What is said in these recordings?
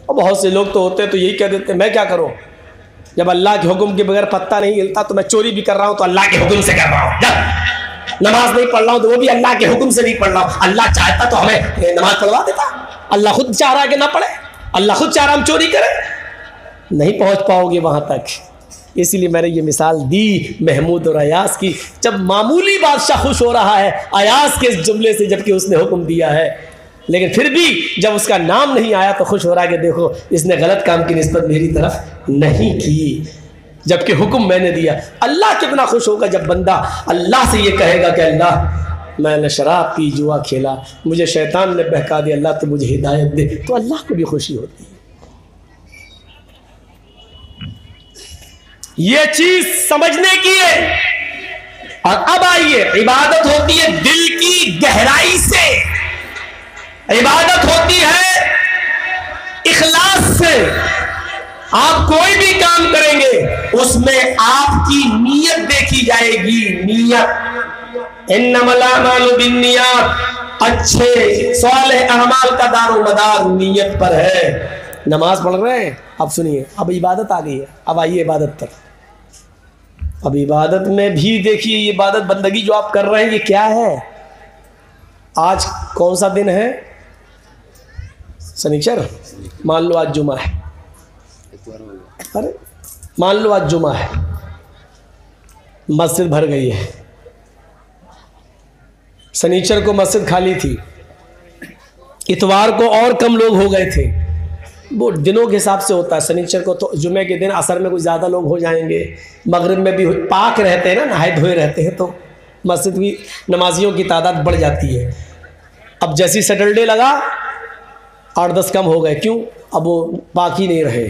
और बहुत से लोग तो होते हैं तो यही कह देते हैं मैं क्या करूँ, जब अल्लाह के हुक्म के बगैर पत्ता नहीं हिलता तो मैं चोरी भी कर रहा हूँ तो अल्लाह के हुक्म से कर रहा हूँ, नमाज नहीं पढ़ रहा हूँ तो वो भी अल्लाह के हुक्म से नहीं पढ़ रहा हूँ। अल्लाह चाहता तो हमें नमाज पढ़वा देता, अल्लाह खुद चाह रहा है कि ना पढ़े, अल्लाह खुद चाह रहा हम चोरी करें, नहीं पहुँच पाओगे वहाँ तक। इसीलिए मैंने ये मिसाल दी महमूद और अयास की। जब मामूली बादशाह खुश हो रहा है अयास के इस जुमले से, जबकि उसने हुक्म दिया है, लेकिन फिर भी जब उसका नाम नहीं आया तो खुश हो रहा है कि देखो इसने गलत काम की निस्बत मेरी तरफ नहीं की, जबकि हुक्म मैंने दिया। अल्लाह कितना खुश होगा जब बंदा अल्लाह से ये कहेगा कि अल्लाह मैंने शराब पी, जुआ खेला, मुझे शैतान ने बहका दिया, अल्लाह तो मुझे हिदायत दे, तो अल्लाह को भी खुशी होती है। ये चीज समझने की है। और अब आइए, इबादत होती है दिल की गहराई से, इबादत होती है इखलास से। आप कोई भी काम करेंगे उसमें आपकी नीयत देखी जाएगी, नीयत। इन्नमल अमालु बिन्नियात, अच्छे सालेह अमाल का दारोमदार नीयत पर है। नमाज पढ़ रहे हैं, अब सुनिए, अब इबादत आ गई है, अब आइए इबादत पर। अब इबादत में भी देखिए, ये इबादत बंदगी जो आप कर रहे हैं ये क्या है। आज कौन सा दिन है? शनिचर, मान लो आज जुमा है, अरे मान लो आज जुमा है, मस्जिद भर गई है। शनिचर को मस्जिद खाली थी, इतवार को और कम लोग हो गए थे। वो दिनों के हिसाब से होता है। शनिचर को तो जुमे के दिन असर में कुछ ज़्यादा लोग हो जाएंगे, मगरिब में भी पाक रहते हैं ना, नहाए धोए रहते हैं, तो मस्जिद की नमाजियों की तादाद बढ़ जाती है। अब जैसी सैटरडे लगा 8-10 कम हो गए, क्यों? अब वो पाक ही नहीं रहे।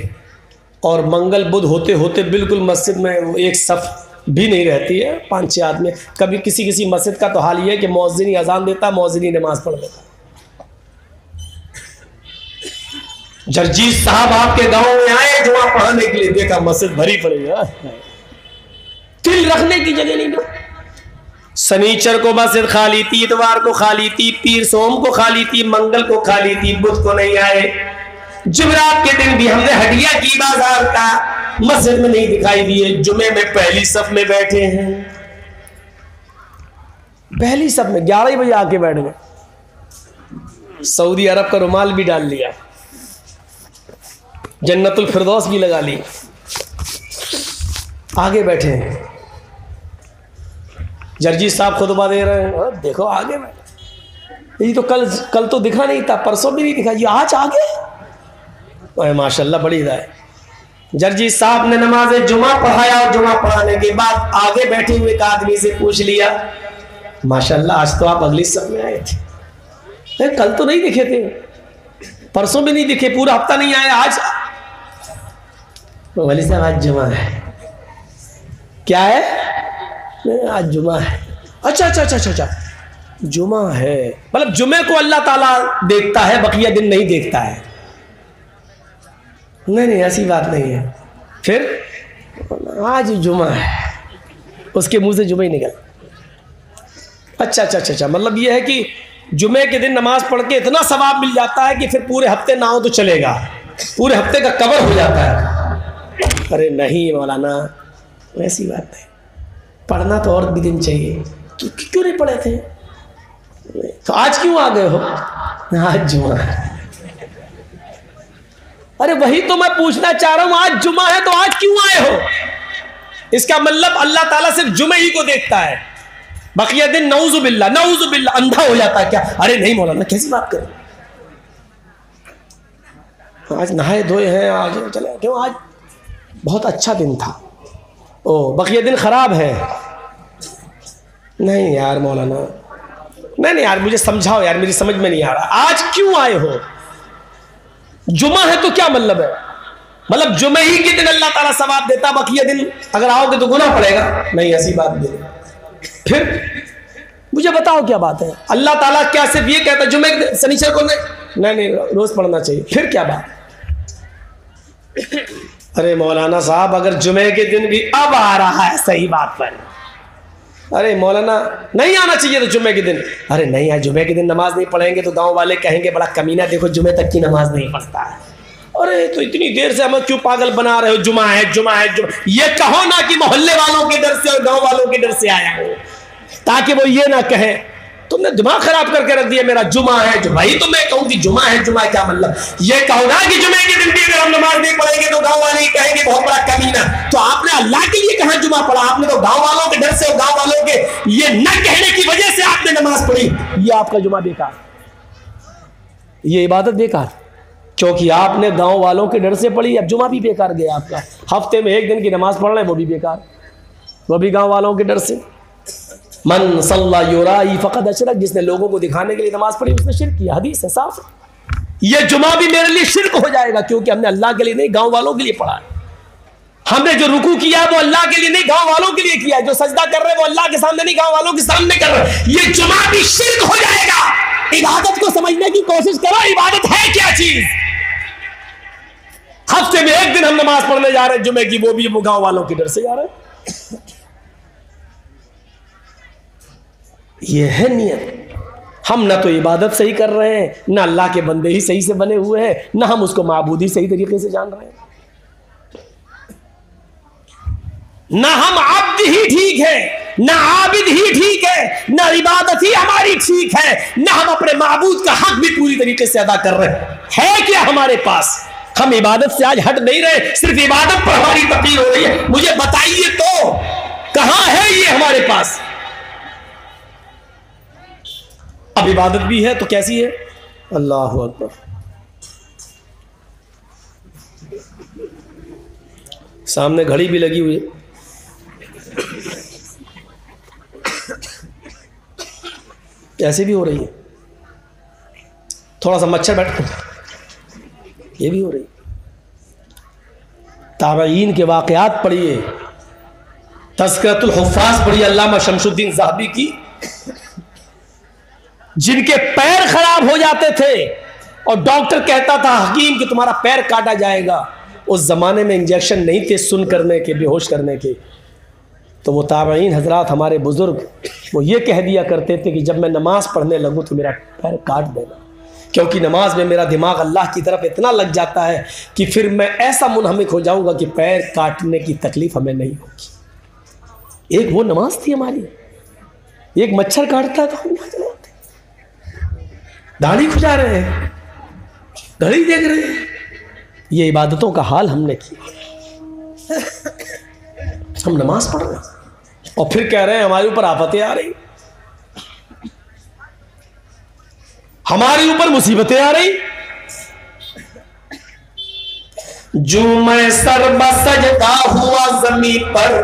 और मंगल बुध होते होते बिल्कुल मस्जिद में एक सफ़ भी नहीं रहती है, 5-6 आदमी। कभी किसी मस्जिद का तो हाल ये है कि मौज़िन अजान देता, मौज़िन नमाज़ पढ़ देता। जरजीत साहब आपके गांव में आए जुमा पढ़ाने के लिए, देखा मस्जिद भरी पड़ी है, तिल रखने की जगह नहीं। शनिचर को मस्जिद खाली थी, इतवार को खाली थी, पीर सोम को खाली थी, मंगल को खाली थी, बुध को नहीं आए। जुमेरात के दिन भी हमने हटिया की बाजार का, मस्जिद में नहीं दिखाई दिए। जुमे में पहली सफ में बैठे हैं, पहली सफ में 11 बजे आके बैठ गए। सऊदी अरब का रुमाल भी डाल लिया, जन्नतुल फिरदौस भी लगा ली, आगे बैठे हैं। जर्जी साहब खुतबा दे रहे हैं, देखो आगे बैठे। ये तो कल तो दिखा नहीं था, परसों भी नहीं दिखा, ये आज आगे। माशाल्लाह, बड़ी राय। जर्जी साहब ने नमाज जुमा पढ़ाया और जुमा पढ़ाने के बाद आगे बैठे हुए एक आदमी से पूछ लिया, माशाल्लाह आज तो आप अगली सब में आए थे, कल तो नहीं दिखे थे, परसों भी नहीं दिखे, पूरा हफ्ता नहीं आए, आज? वली साहब आज जुमा है। क्या है? आज जुमा है। अच्छा, जुमा है, मतलब जुमे को अल्लाह ताला देखता है, बकिया दिन नहीं देखता है। नहीं, ऐसी बात नहीं है। फिर आज जुमा है, उसके मुंह से जुमा ही निकल। अच्छा, मतलब यह है कि जुमे के दिन नमाज पढ़ के इतना सवाब मिल जाता है कि फिर पूरे हफ्ते ना हो तो चलेगा, पूरे हफ्ते का कवर हो जाता है। अरे नहीं मौलाना, ऐसी बात नहीं, पढ़ना तो और भी दिन चाहिए। क्यों नहीं पढ़े थे? तो आज क्यों आ गए हो? आज जुमा है। अरे वही तो मैं पूछना चाह रहा हूं, आज जुमा है तो आज क्यों आए हो? इसका मतलब अल्लाह ताला सिर्फ जुमे ही को देखता है, बकिया दिन नऊजुबिल्लाह अंधा हो जाता है क्या? अरे नहीं मौलाना, कैसी बात करें, आज नहाए धोए हैं, आज चले, क्यों? आज बहुत अच्छा दिन था। ओ, बकिया दिन खराब है। नहीं यार मौलाना, नहीं यार, मुझे समझाओ यार, मेरी समझ में नहीं आ रहा, आज क्यों आए हो? जुमा है तो क्या मतलब है? मतलब जुमे ही के दिन अल्लाह ताला सवाब देता, बकिया दिन अगर आओगे तो गुनाह पड़ेगा? नहीं, ऐसी बात नहीं। फिर मुझे बताओ क्या बात है? अल्लाह ताला क्या सिर्फ ये कहता है जुमे शनिचर को नहीं रोज पढ़ना चाहिए? फिर क्या बात? अरे मौलाना साहब, अगर जुमे के दिन भी अब आ रहा है सही बात पर, अरे मौलाना नहीं आना चाहिए तो जुमे के दिन? अरे नहीं यार, जुमे के दिन नमाज नहीं पढ़ेंगे तो गांव वाले कहेंगे बड़ा कमीना, देखो जुमे तक की नमाज नहीं पढ़ता है। अरे तो इतनी देर से हमें क्यों पागल बना रहे हो, जुमा है जुमा है जुमा। ये कहो ना कि मोहल्ले वालों के डर से और गांव वालों के डर से आया हो, ताकि वो ये ना कहे तुमने दिमाग खराब करके रख दिया, मेरा जुमा है जुमा। ही तो मैं कहूं कि जुमा है जुमा क्या मतलब, ये कहो ना कि जुमे की दिन भी अगर हम नमाज नहीं पढ़ेंगे तो गांव वाले कहेंगे बहुत बड़ा कमीना। तो आपने अल्लाह के लिए कहां जुमा पढ़ा, आपने तो गांव वालों के डर से और गांव वालों के ये न कहने की वजह से आपने नमाज पढ़ी। ये आपका जुमा बेकार, ये इबादत बेकार, क्योंकि आपने गांव वालों के डर से पढ़ी। अब जुमा भी बेकार गया आपका। हफ्ते में एक दिन की नमाज पढ़ रहे हैं वो भी बेकार, वो भी गांव वालों के डर से। मन सल्ला युराई फक़द अशरक, जिसने लोगों को दिखाने के लिए नमाज पढ़ी उसने शिर्क किया। हदीस है साफ। ये जुमा भी मेरे लिए शिर्क हो जाएगा, क्योंकि हमने अल्लाह के लिए नहीं गांव वालों के लिए पढ़ा है। हमने जो रुकू किया वो अल्लाह के लिए नहीं गांव वालों के लिए किया। जो सजदा कर रहे हैं वो अल्लाह के सामने नहीं गांव वालों के सामने कर रहे हैं। ये जुमा भी शिर्क हो जाएगा। इबादत को समझने की कोशिश करो, इबादत है क्या चीज। हफ्ते में एक दिन हम नमाज पढ़ने जा रहे हैं जुमे की, वो भी वो गांव वालों के डर से जा रहे हैं। ये है नियत। हम ना तो इबादत सही कर रहे हैं, ना अल्लाह के बंदे ही सही से बने हुए हैं, ना हम उसको माबूदी सही तरीके से जान रहे हैं, ना हम अब्द ही ठीक है, ना आबिद ही ठीक है, ना इबादत ही हमारी ठीक है, ना हम अपने माबूद का हक भी पूरी तरीके से अदा कर रहे हैं। है क्या हमारे पास? हम इबादत से आज हट नहीं रहे, सिर्फ इबादत पर हमारी तकलीफ हो रही है। मुझे बताइए तो कहां है ये हमारे पास? अब इबादत भी है तो कैसी है? अल्लाह अकबर। सामने घड़ी भी लगी हुई है, ऐसे भी हो रही है। थोड़ा सा मच्छर बैठ, ये भी हो रही है। ताबईन के वाक़यात पढ़िए, तज़किरतुल हुफ़्फ़ाज़ पढ़िए अल्लामा शमसुद्दीन ज़हाबी की, जिनके पैर खराब हो जाते थे और डॉक्टर कहता था हकीम कि तुम्हारा पैर काटा जाएगा। उस जमाने में इंजेक्शन नहीं थे सुन करने के, बेहोश करने के, तो वो ताबईन हजरात हमारे बुजुर्ग वो ये कह दिया करते थे कि जब मैं नमाज पढ़ने लगूँ तो मेरा पैर काट देना, क्योंकि नमाज में मेरा दिमाग अल्लाह की तरफ इतना लग जाता है कि फिर मैं ऐसा मुनहमिक हो जाऊँगा कि पैर काटने की तकलीफ हमें नहीं होगी। एक वो नमाज थी हमारी, एक मच्छर काटता था, हम यहाँ चले जाते, दाढ़ी खुजा रहे हैं, घड़ी देख रहे हैं। ये इबादतों का हाल हमने किया। हम नमाज पढ़ रहे हैं और फिर कह रहे हैं हमारे ऊपर आफतें आ रही, हमारे ऊपर मुसीबतें आ रही। जो मैं सर बसजदा हुआ जमीन पर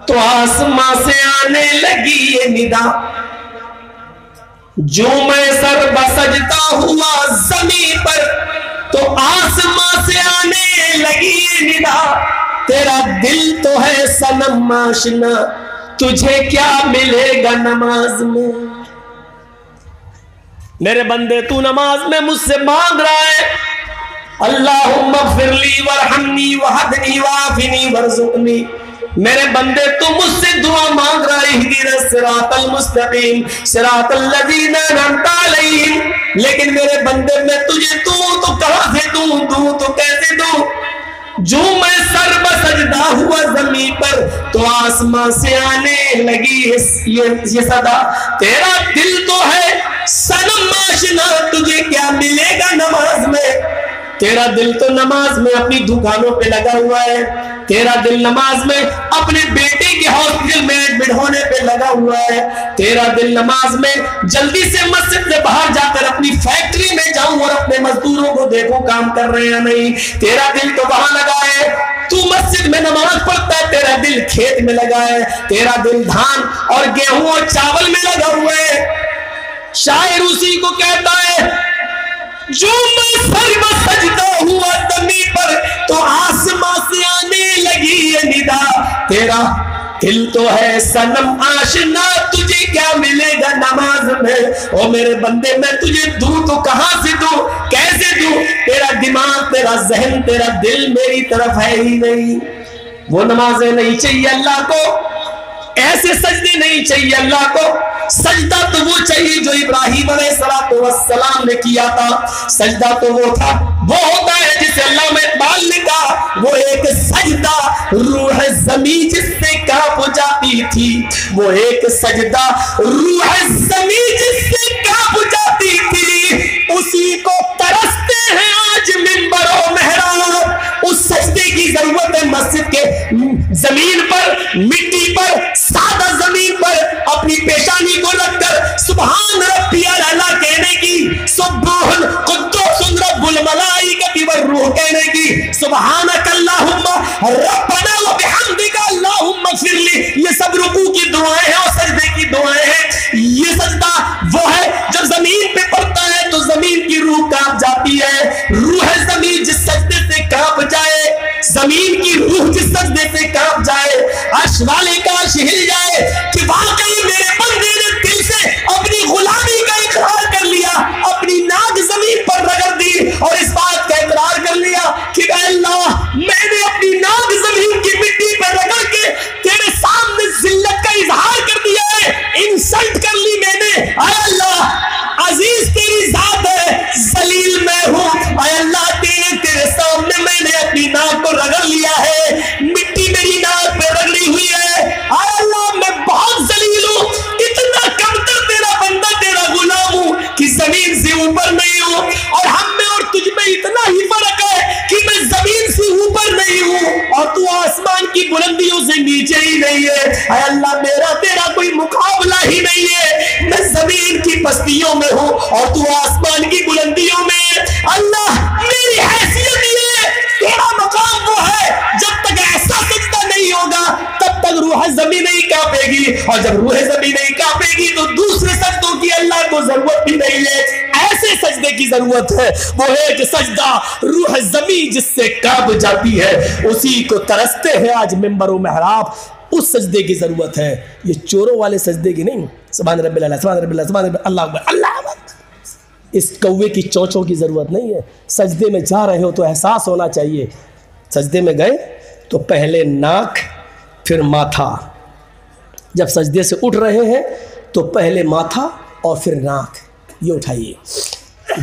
तो आसमां से आने लगी ये निदा। जो मैं सर बसजदा हुआ जमीन पर तो आसमां से आने लगी ये निदा। तेरा दिल तो है सनम आशना, तुझे क्या मिलेगा नमाज में। मेरे बंदे तू नमाज में मुझसे मांग रहा है अल्लाहुम्मा फ़िरली वरहमनी वहदनी वाफिनी वरज़ुक़नी। मेरे बंदे तू मुझसे दुआ मांग रहा है इहदिना सिरातल मुस्तकीम सिरातल लज़ीना अनअमता अलैहिम। लेकिन मेरे बंदे मैं तुझे दूं तो कहां से दूं तो कैसे दूं। जो मैं सर बसजदा हुआ जमीन पर तो आसमां से आने लगी ये सदा। तेरा दिल तो है सनम आशना, तुझे क्या मिलेगा नमाज में। तेरा दिल तो नमाज में अपनी दुकानों पे लगा हुआ है, तेरा दिल नमाज में अपने बेटे के हॉस्पिटल में एडमिट होने पे लगा हुआ है, तेरा दिल नमाज में जल्दी से मस्जिद से बाहर जाकर अपनी फैक्ट्री में जाऊं और अपने मजदूरों को देखो काम कर रहे हैं नहीं। तेरा दिल तो वहां लगा है, तू मस्जिद में नमाज पढ़ता है, तेरा दिल खेत में लगा है, तेरा दिल धान और गेहूं और चावल में लगा हुआ है। शायर उसी को कहता है जो मैं सर बसजदा हुआ जमीन पर तो आसमां से आने लगी ये निदा। तेरा दिल तो है सनम आशना, तुझे क्या मिलेगा नमाज में। ओ मेरे बंदे मैं तुझे दूं तो कहां से दूं, कैसे दूं। तेरा दिमाग, तेरा जहन, तेरा दिल मेरी तरफ है ही नहीं। वो नमाजें नहीं चाहिए अल्लाह को, ऐसे सजदे नहीं चाहिए अल्लाह को। सजदा तो वो चाहिए जो इब्राहिम अलैहिस्सलाम ने किया था। सजदा तो वो था, वो होता है जिसे वो एक सजदा रूह ज़मीं जिससे कांप जाती थी, वो एक सजदा रूह ज़मीं जिससे कांप जाती थी, उसी को तरसते हैं आज मिंबरों मेहराब। उस सजदे की जरूरत है मस्जिद के जमीन पर, मिट्टी पर, सादा जमीन पर अपनी पेशानी को रखकर सुभान रब्बियल आला कहने की, सुब्हान कुद्दूस रब्बुल मलाइकति वरूह कहने की, सुभानक अल्लाहुम्मा रब्बना व बिहम्दिका अल्लाहुम्मा फिरली। ये सब रुकू की दुआएं हैं और सजदे की दुआएं हैं। ये सजदा वो है जब जमीन पे पड़ता है तो जमीन की रूह कांप जाती है। रूह जमीन जिस सजदे से कांप जाए, जमीन की रूह जिस सजदे से कांप जाए, अर्श वाले का अर्श हिल जाए कि वाकई मेरे बंदे ने दिल से अपनी गुलामी का इकरार कर लिया, अपनी नाक जमीन पर रगड़ दी और इस बात का इकरार कर लिया कि अल्लाह मैंने अपनी नाक जमीन की मिट्टी पर रगड़ के तेरे सामने जिल्लत का इजहार कर दिया है, इंसल्ट कर ली मैंने। अल्लाह अजीज तेरी जात है, जलील मैं हूं। अल्लाह तेरे सामने मैंने अपनी नाक को रगड़ लिया है, मिट्टी मेरी नाक पे रगड़ी हुई है। अल्लाह मैं बहुत जलील हूं, इतना कमतर तेरा बंदा, तेरा गुलाम हूं कि जमीन से ऊपर नहीं हूं, और हम में और तुझ में इतना ही फर्क है कि मैं जमीन से ऊपर नहीं हूं और तू आसमान की बुलंदियों से नीचे ही नहीं है। अल्लाह मेरा तेरा कोई मुकाबला ही नहीं है, मैं जमीन की पस्तियों में हूं और तू आसमान की बुलंदियों में। अल्लाह मेरी हैसियत ये, तेरा मकाम वो है, जब तक ऐसा सजदा नहीं होगा तब तक रूह ज़मीन नहीं कांपेगी, और जब रूह ज़मीन नहीं कांपेगी तो दूसरे सजदों की अल्लाह को जरूरत भी नहीं है। ऐसे सजदे की जरूरत है, वो एक सजदा रूह ज़मीन जिससे कांप जाती है, उसी को तरसते हैं आज मिंबर मेहराब। उस सजदे की जरूरत है, ये चोरों वाले सजदे की नहीं। सुभान रब्बिल आला, सुभान रब्बिल आला, सुभान रब्बिल अल्लाह अकबर, अल्लाह अकबर। इस कौवे की चोंचों की जरूरत नहीं है। सजदे में जा रहे हो तो एहसास होना चाहिए, सजदे में गए तो पहले नाक फिर माथा, जब सजदे से उठ रहे हैं तो पहले माथा और फिर नाक, ये उठाइए।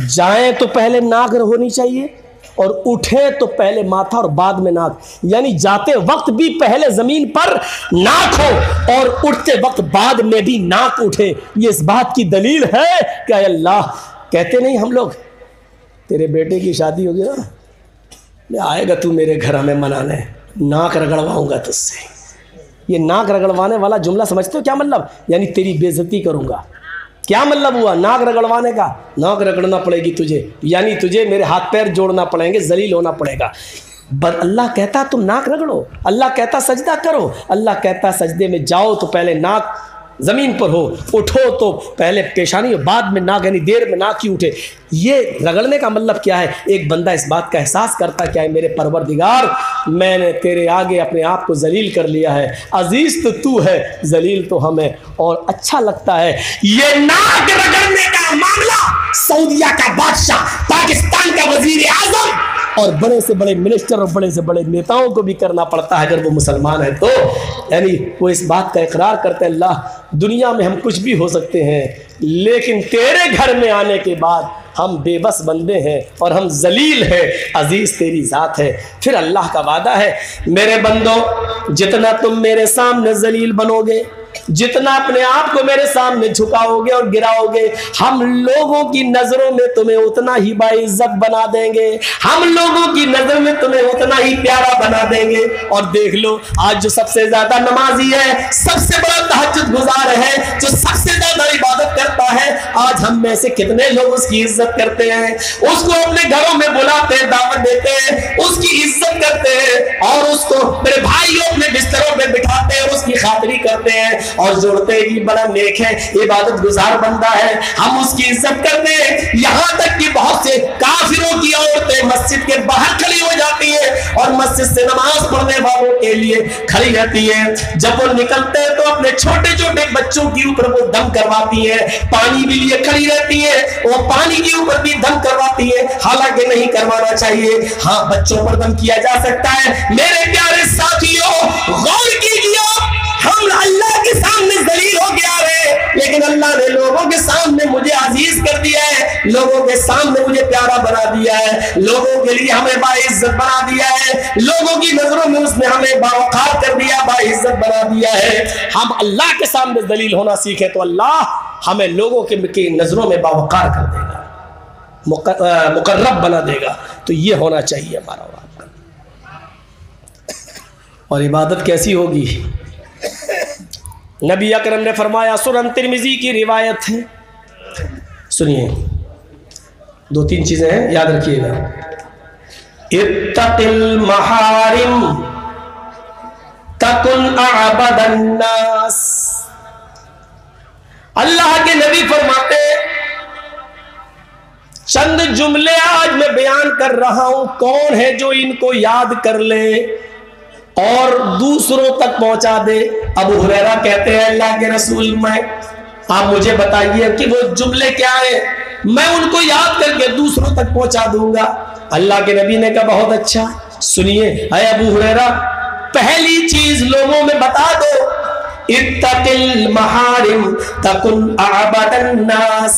जाएं तो पहले नाक होनी चाहिए और उठे तो पहले माथा और बाद में नाक, यानी जाते वक्त भी पहले जमीन पर नाक हो और उठते वक्त बाद में भी नाक उठे। ये इस बात की दलील है कि अल्लाह कहते नहीं हम लोग, तेरे बेटे की शादी होगी ना, ले आएगा तू मेरे घर हमें मनाने, नाक रगड़वाऊंगा तुझसे। ये नाक रगड़वाने वाला जुमला समझते हो क्या मतलब? यानी तेरी बेइज्जती करूंगा। क्या मतलब हुआ नाक रगड़वाने का? नाक रगड़ना पड़ेगी तुझे, यानी तुझे मेरे हाथ पैर जोड़ना पड़ेंगे, जलील होना पड़ेगा। अल्लाह कहता तुम नाक रगड़ो, अल्लाह कहता सजदा करो, अल्लाह कहता सजदे में जाओ तो पहले नाक ज़मीन पर हो, उठो तो पहले पेशानी हो, बाद में नाक, यानी देर में नाक ही उठे। ये रगड़ने का मतलब क्या है? एक बंदा इस बात का एहसास करता क्या है, मेरे परवरदिगार मैंने तेरे आगे अपने आप को जलील कर लिया है, अजीज तो तू है, जलील तो हमें, और अच्छा लगता है। ये नाक रगड़ने का मामला सऊदिया का बादशाह, पाकिस्तान का वजीर आजम और बड़े से बड़े मिनिस्टर और बड़े से बड़े नेताओं को भी करना पड़ता है अगर वो मुसलमान है तो। यानी वो इस बात का इकरार करते हैं, अल्लाह दुनिया में हम कुछ भी हो सकते हैं लेकिन तेरे घर में आने के बाद हम बेबस बंदे हैं और हम जलील हैं, अजीज तेरी ज़ात है। फिर अल्लाह का वादा है, मेरे बंदो जितना तुम मेरे सामने जलील बनोगे, जितना अपने आप को मेरे सामने झुकाओगे और गिराओगे, हम लोगों की नजरों में तुम्हें उतना ही बाइज्जत बना देंगे, हम लोगों की नजर में तुम्हें उतना ही प्यारा बना देंगे। और देख लो आज जो सबसे ज्यादा नमाजी है, सबसे बड़ा तहज्जुद गुजार है, जो सबसे ज्यादा इबादत करता है, आज हम में से कितने लोग उसकी इज्जत करते हैं, उसको अपने घरों में बुलाते हैं, दावत देते हैं, उसकी इज्जत करते हैं और उसको मेरे भाइयों अपने बिस्तरों में बिठाते हैं और उसकी खातिरी करते हैं और जोड़ते हैं कि बड़ा नेक है, इबादत गुजार बंदा है, हम उसकी इज्जत करते हैं। यहाँ तक कि बहुत से काफिरों की औरतें मस्जिद के बाहर खड़ी हो जाती है और मस्जिद से नमाज पढ़ने वालों के लिए खड़ी रहती है। जब वो निकलते हैं तो अपने छोटे छोटे बच्चों के ऊपर वो दम करवाती है, पानी भी लिए खड़ी रहती है, वो पानी के ऊपर भी दम करवाती है, हालांकि नहीं करवाना चाहिए। हाँ, बच्चों पर दम किया जा सकता है। मेरे प्यारे साथियों गौर कीजिए, हम अल्लाह के सामने जलील हो गया है लेकिन अल्लाह ने लोगों के सामने मुझे अजीज कर दिया है, लोगों के सामने मुझे प्यारा बना दिया है, लोगों के लिए हमें बाइज्जत बना दिया है, लोगों की नजरों में उसने हमें बावकार कर दिया, बाइज्जत बना दिया है। हम अल्लाह के सामने दलील होना सीखे तो अल्लाह हमें लोगों की नजरों में बावकार कर देगा, मुकर्रब बना देगा। तो ये होना चाहिए हमारा और आपका। और इबादत कैसी होगी? नबी अकरम ने फरमाया, सुनन तिरमिजी की रिवायत है, सुनिए, 2-3 चीजें हैं, याद रखिएगा। इत्तक़िल महारिम तकुन अअबदन नास। अल्लाह के नबी फरमाते, चंद जुमले आज मैं बयान कर रहा हूं, कौन है जो इनको याद कर ले और दूसरों तक पहुंचा दे? अबू हुरैरा कहते हैं, अल्लाह के रसूल, आप मुझे बताइए कि वो जुमले क्या है, मैं उनको याद करके दूसरों तक पहुंचा दूंगा। अल्लाह के नबी ने कहा, बहुत अच्छा, सुनिए है अबू हुरैरा, पहली चीज लोगों में बता दो, इत्तक़िल महारिम तकुन अअबदन नास।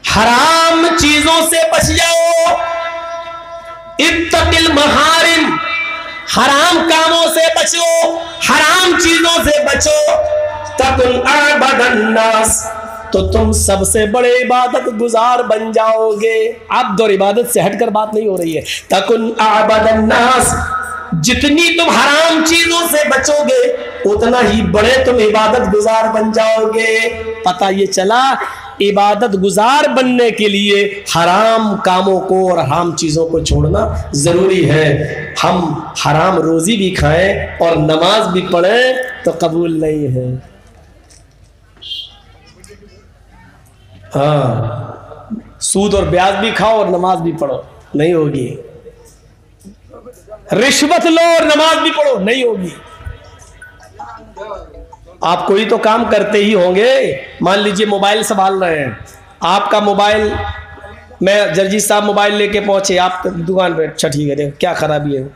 हराम चीजों से बच जाओ। इत्तक़िल महारिम, हराम कामों से बचो, हराम चीजों से बचो। तकुन अअबदन नास, तो तुम सबसे बड़े इबादत गुजार बन जाओगे। अब दौर इबादत से हटकर बात नहीं हो रही है। तकुन अअबदन नास, जितनी तुम हराम चीजों से बचोगे उतना ही बड़े तुम इबादत गुजार बन जाओगे। पता ये चला, इबादत गुजार बनने के लिए हराम कामों को और हराम चीज़ों को छोड़ना ज़रूरी है। हम हराम रोज़ी भी खाएं और नमाज भी पढ़ें तो कबूल नहीं है। हाँ, सूद और ब्याज भी खाओ और नमाज भी पढ़ो, नहीं होगी। रिश्वत लो और नमाज भी पढ़ो, नहीं होगी। आप कोई तो काम करते ही होंगे। मान लीजिए मोबाइल संभाल रहे हैं, आपका मोबाइल, मैं जर्जी साहब मोबाइल लेके पहुंचे आप दुकान पे, अच्छा ठीक है, देखो क्या खराबी है,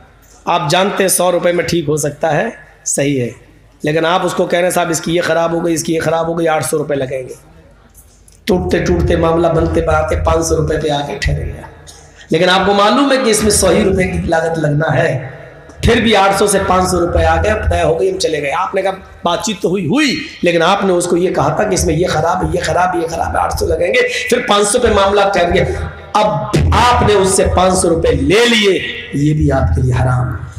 आप जानते हैं 100 रुपये में ठीक हो सकता है, सही है, लेकिन आप उसको कह रहे हैं साहब इसकी ये ख़राब हो गई, इसकी ये ख़राब हो गई, 800 रुपये लगेंगे। टूटते टूटते मामला बनते बनाते 500 रुपये पे आके ठहर गया। लेकिन आपको मालूम है कि इसमें 100 ही रुपये की लागत लगना है, फिर भी 800 से 500 रुपये आ गए, तय हो गई, हम चले गए। आपने कहा बातचीत तो हुई, लेकिन आपने उसको ये कहा था कि इसमें ये खराब है, ये खराब है, ये खराब है, 800 लगेंगे, फिर 500 पे मामला ठहर गया। अब आपने उससे 500 रुपये ले लिए, ये भी आपके लिए हराम है।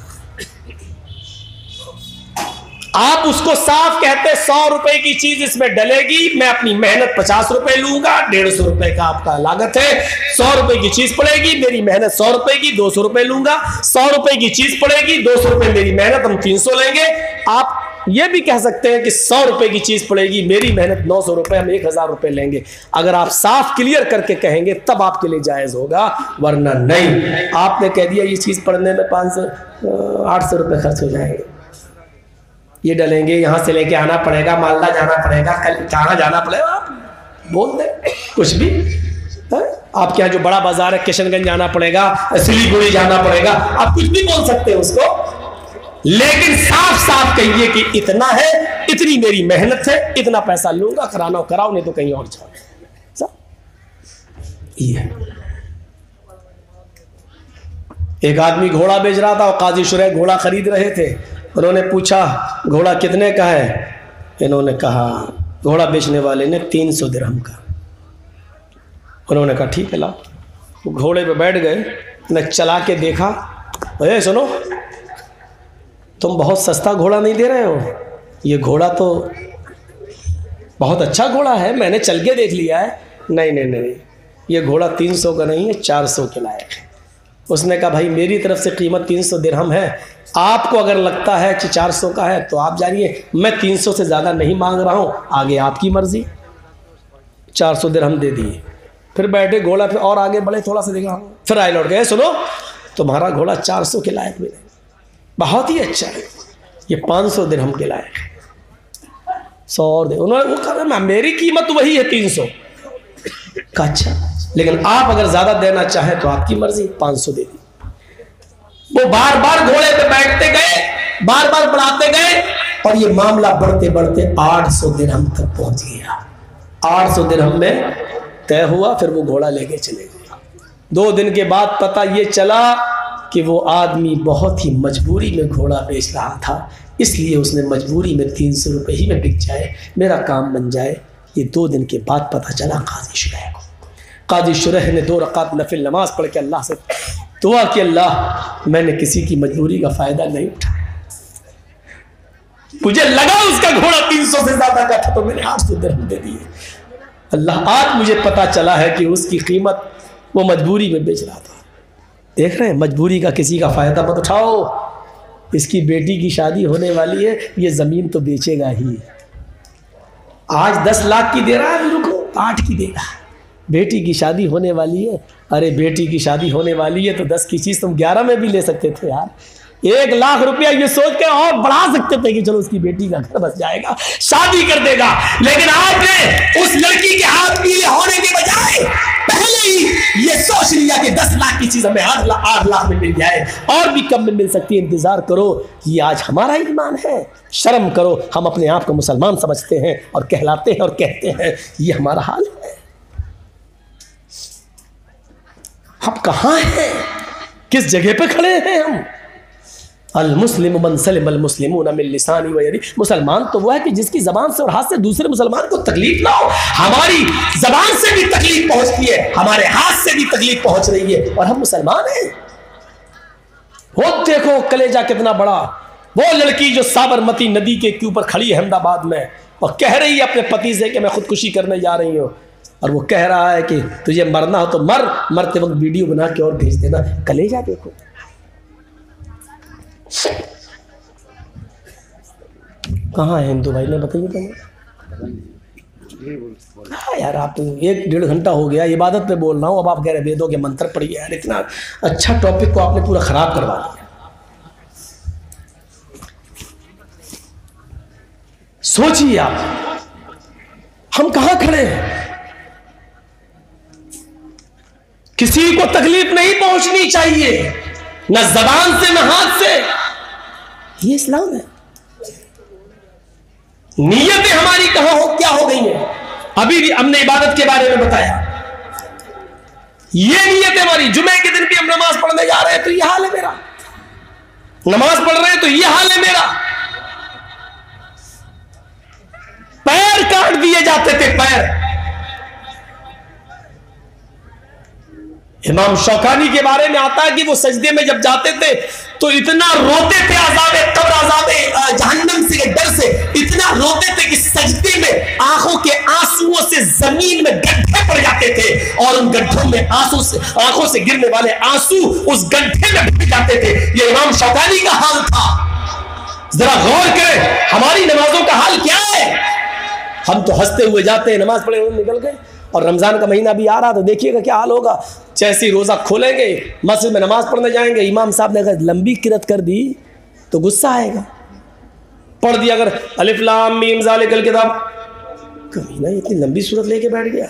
आप उसको साफ कहते 100 रुपए की चीज इसमें डलेगी, मैं अपनी मेहनत 50 रुपए लूंगा, 150 रुपए का आपका लागत है, 100 रुपए की चीज पड़ेगी, मेरी मेहनत 100 रुपए की, 200 रुपए लूंगा, 100 रुपए की चीज पड़ेगी, 200 रुपए मेरी मेहनत, हम 300 लेंगे। आप ये भी कह सकते हैं कि 100 रुपए की चीज पड़ेगी, मेरी मेहनत 900 रुपए, हम 1000 रुपए लेंगे। अगर आप साफ क्लियर करके कहेंगे तब आपके लिए जायज होगा, वरना नहीं। आपने कह दिया ये चीज पढ़ने में 800 रुपए खर्च हो जाएंगे, ये डलेंगे, यहाँ से लेके आना पड़ेगा, मालदा जाना पड़ेगा, कल कहाँ जाना पड़ेगा, आप बोल दे कुछ भी है? आपके यहाँ जो बड़ा बाजार है किशनगंज जाना पड़ेगा, सिलीगुड़ी जाना पड़ेगा, आप कुछ भी बोल सकते हैं उसको, लेकिन साफ साफ कहिए कि इतना है, इतनी मेरी मेहनत है, इतना पैसा लूंगा, कराना कराओ, नहीं तो कहीं और जाओ। ये एक आदमी घोड़ा बेच रहा था और काजी शुरै घोड़ा खरीद रहे थे। उन्होंने पूछा घोड़ा कितने का है? इन्होंने कहा, घोड़ा बेचने वाले ने 300 दिरहम का। उन्होंने कहा ठीक है लाओ। घोड़े पे बैठ गए, ने चला के देखा, अरे सुनो तुम बहुत सस्ता घोड़ा नहीं दे रहे हो, ये घोड़ा तो बहुत अच्छा घोड़ा है, मैंने चल के देख लिया है। नहीं नहीं नहीं, ये घोड़ा 300 का नहीं है, 400 के लायक है। उसने कहा भाई मेरी तरफ से कीमत 300 दिरहम है, आपको अगर लगता है कि 400 का है तो आप जानिए, मैं 300 से ज़्यादा नहीं मांग रहा हूँ, आगे आपकी मर्जी। 400 दिरहम दे दिए, फिर बैठे घोड़ा, फिर और आगे बढ़े, थोड़ा सा देखा, फिर आए लौट गए, सुनो तुम्हारा घोड़ा 400 के लायक भी नहीं, बहुत ही अच्छा है, ये 500 दिरहम के लायक है, 100 और दे। उन्होंने वो कहा मेरी कीमत वही है 300 का। अच्छा, लेकिन आप अगर ज़्यादा देना चाहें तो आपकी मर्जी, 500 दे दी। वो बार बार घोड़े पे बैठते गए, बार बार बढ़ाते गए, और ये मामला बढ़ते बढ़ते 800 दिरहम तक पहुंच गया। 800 दिरहम में तय हुआ, फिर वो घोड़ा लेके चले गए। 2 दिन के बाद पता ये चला कि वो आदमी बहुत ही मजबूरी में घोड़ा बेच रहा था, इसलिए उसने मजबूरी में 300 रुपये ही में बिक जाए, मेरा काम बन जाए। ये 2 दिन के बाद पता चला काजी शुरैह को। काजी शुरैह ने 2 रकात नफिल नमाज पढ़ के अल्लाह से दुआ कि अल्लाह मैंने किसी की मजबूरी का फ़ायदा नहीं उठाया, मुझे लगा उसका घोड़ा 300 से ज़्यादा का था तो मैंने 800 दिरहम दे दिए। अल्लाह, आज मुझे पता चला है कि उसकी कीमत वो मजबूरी में बेच रहा था। देख रहे हैं, मजबूरी का किसी का फ़ायदा मत उठाओ। इसकी बेटी की शादी होने वाली है, ये ज़मीन तो बेचेगा ही। आज 10 लाख की दे रहा है, रुको 8 की देगा। बेटी की शादी होने वाली है, अरे बेटी की शादी होने वाली है तो 10 की चीज़ तुम 11 में भी ले सकते थे यार। 1 लाख रुपया ये सोच के और बढ़ा सकते थे कि चलो उसकी बेटी का घर बस जाएगा, शादी कर देगा। लेकिन आपने उस लड़की के हाथ पीले होने के बजाय पहले ही ये सोच लिया कि 10 लाख की चीज हमें 8 लाख में मिल जाए, और भी कम में मिल सकती है, इंतजार करो। ये आज हमारा ईमान है। शर्म करो, हम अपने आप को मुसलमान समझते हैं और कहलाते हैं और कहते हैं, ये हमारा हाल है। हम कहाँ हैं, किस जगह पे खड़े हैं हम? अल मुस्लिम मन सलिम अल मुस्लिमून मिन लिसानी व यदी। मुसलमान तो वो है कि जिसकी जबान से और हाथ से दूसरे मुसलमान को तकलीफ ना हो। हमारी जबान से भी तकलीफ पहुंचती है, हमारे हाथ से भी तकलीफ पहुंच रही है, और हम मुसलमान हैं। वो देखो कलेजा कितना बड़ा। वो लड़की जो साबरमती नदी के ऊपर खड़ी है अहमदाबाद में और कह रही है अपने पति से कि मैं खुदकुशी करने जा रही हूँ, और वो कह रहा है कि तुझे मरना हो तो मर, मरते वक्त वीडियो बना के और भेज देना। कलेजा देखो। कहाँ है हिंदू भाई ने बताइए तुम्हें। हाँ यार, आप 1-1.5 घंटा हो गया इबादत पे बोल रहा हूँ, अब आप कह रहे वेदों के मंत्र पढ़िए। यार इतना अच्छा टॉपिक को आपने पूरा खराब करवा दिया। सोचिए आप, हम कहाँ खड़े हैं? किसी को तकलीफ नहीं पहुंचनी चाहिए, न जबान से न हाथ से। ये इस्लाम है। नीयतें हमारी कहां हो, क्या हो गई है? अभी भी हमने इबादत के बारे में बताया। ये नीयत हमारी, जुमे के दिन भी हम नमाज पढ़ने जा रहे हैं तो ये हाल है मेरा, नमाज पढ़ रहे हैं तो ये हाल है मेरा। पैर काट दिए जाते थे, पैर। इमाम शौकानी के बारे में आता है कि वो सजदे में जब जाते थे तो इतना रोते थे, अज़ाबे कब्र, अज़ाबे जहन्नम से डर से इतना रोते थे कि सजदे में आंखों के आंसुओं से जमीन में गड्ढे पड़ जाते थे, और उन गड्ढों में आंखों से गिरने वाले आंसू उस गड्ढे में भर जाते थे। ये इमाम शौकानी का हाल था। जरा गौर करें, हमारी नमाजों का हाल क्या है? हम तो हंसते हुए जाते हैं, नमाज पढ़े हुए निकल गए, और रमजान का महीना भी आ रहा, तो देखिएगा क्या हाल होगा। जैसे ही रोजा खोलेंगे, मस्जिद में नमाज पढ़ने जाएंगे, इमाम साहब ने अगर लंबी किरत कर दी तो गुस्सा आएगा। पढ़ दिया अगर अलिफ लाम मीम ज़ालिकल किताब, कमीना इतनी लंबी सूरत लेके बैठ गया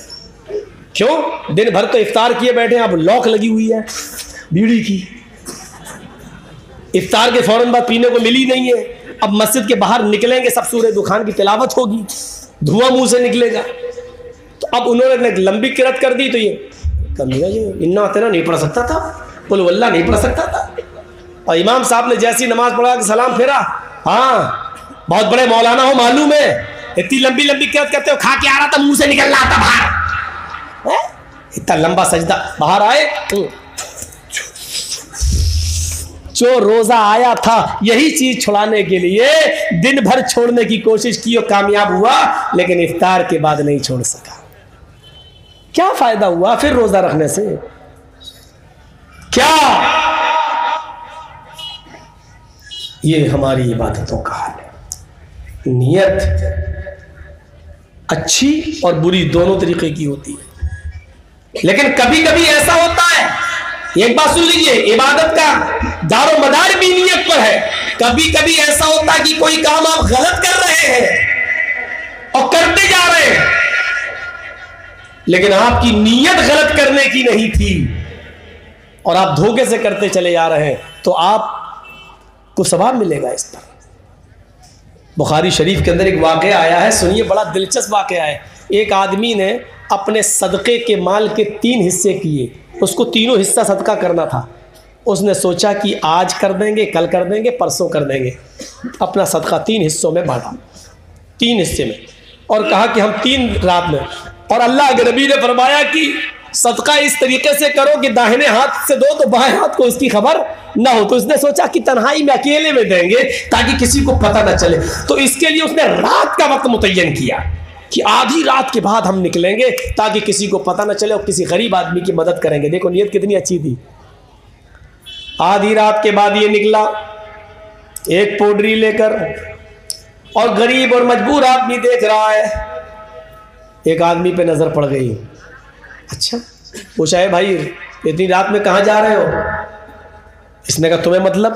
क्यों? दिन भर तो इफ्तार किए बैठे, अब लॉक लगी हुई है बीड़ी की, इफ्तार के फौरन बाद पीने को मिली नहीं है। अब मस्जिद के बाहर निकलेंगे, सब सूरह दुखान की तिलावत होगी, धुआं मुंह से निकलेगा। तो अब उन्होंने लंबी किरत कर दी, तो ये कमीना ये इन्ना तेना नहीं पढ़ सकता था, कुल वल्लाह नहीं पढ़ सकता था। और इमाम साहब ने जैसी नमाज पढ़ा कि सलाम फेरा, हाँ बहुत बड़े मौलाना हो मालूम है, इतनी लंबी लंबी किरत करते हो, खा के आ रहा था मुंह से निकल रहा था बाहर, इतना लंबा सजदा, बाहर आए जो रोजा आया था यही चीज छुड़ाने के लिए दिन भर छोड़ने की कोशिश की और कामयाब हुआ, लेकिन इफ्तार के बाद नहीं छोड़ सका। क्या फायदा हुआ फिर रोजा रखने से? क्या? ये हमारी इबादतों का हाल है। नियत अच्छी और बुरी दोनों तरीके की होती है, लेकिन कभी कभी ऐसा होता है, एक बात सुन लीजिए, इबादत का दारो मदार भी नियत पर है। कभी कभी ऐसा होता है कि कोई काम आप गलत कर रहे हैं और करते जा रहे हैं, लेकिन आपकी नीयत गलत करने की नहीं थी और आप धोखे से करते चले जा रहे हैं, तो आपको सवाब मिलेगा इस पर। बुखारी शरीफ के अंदर एक वाक़या आया है, सुनिए, बड़ा दिलचस्प वाक़या है। एक आदमी ने अपने सदक़े के माल के 3 हिस्से किए, उसको तीनों हिस्सा सदका करना था। उसने सोचा कि आज कर देंगे, कल कर देंगे, परसों कर देंगे। अपना सदका 3 हिस्सों में बांटा, 3 हिस्से में, और कहा कि हम 3 रात में। और अल्लाह के नबी ने फरमाया कि सदका इस तरीके से करो कि दाहिने हाथ से दो तो बाएं हाथ को उसकी खबर ना हो। तो उसने सोचा कि तन्हाई में अकेले में देंगे ताकि किसी को पता ना चले। तो इसके लिए उसने रात का वक्त मुतय्यन किया कि आधी रात के बाद हम निकलेंगे ताकि किसी को पता ना चले और किसी गरीब आदमी की मदद करेंगे। देखो नीयत कितनी अच्छी थी। आधी रात के बाद ये निकला एक पोडरी लेकर, और गरीब और मजबूर आदमी देख रहा है। एक आदमी पे नजर पड़ गई। अच्छा, पूछा है भाई इतनी रात में कहाँ जा रहे हो? इसने कहा तुम्हें मतलब,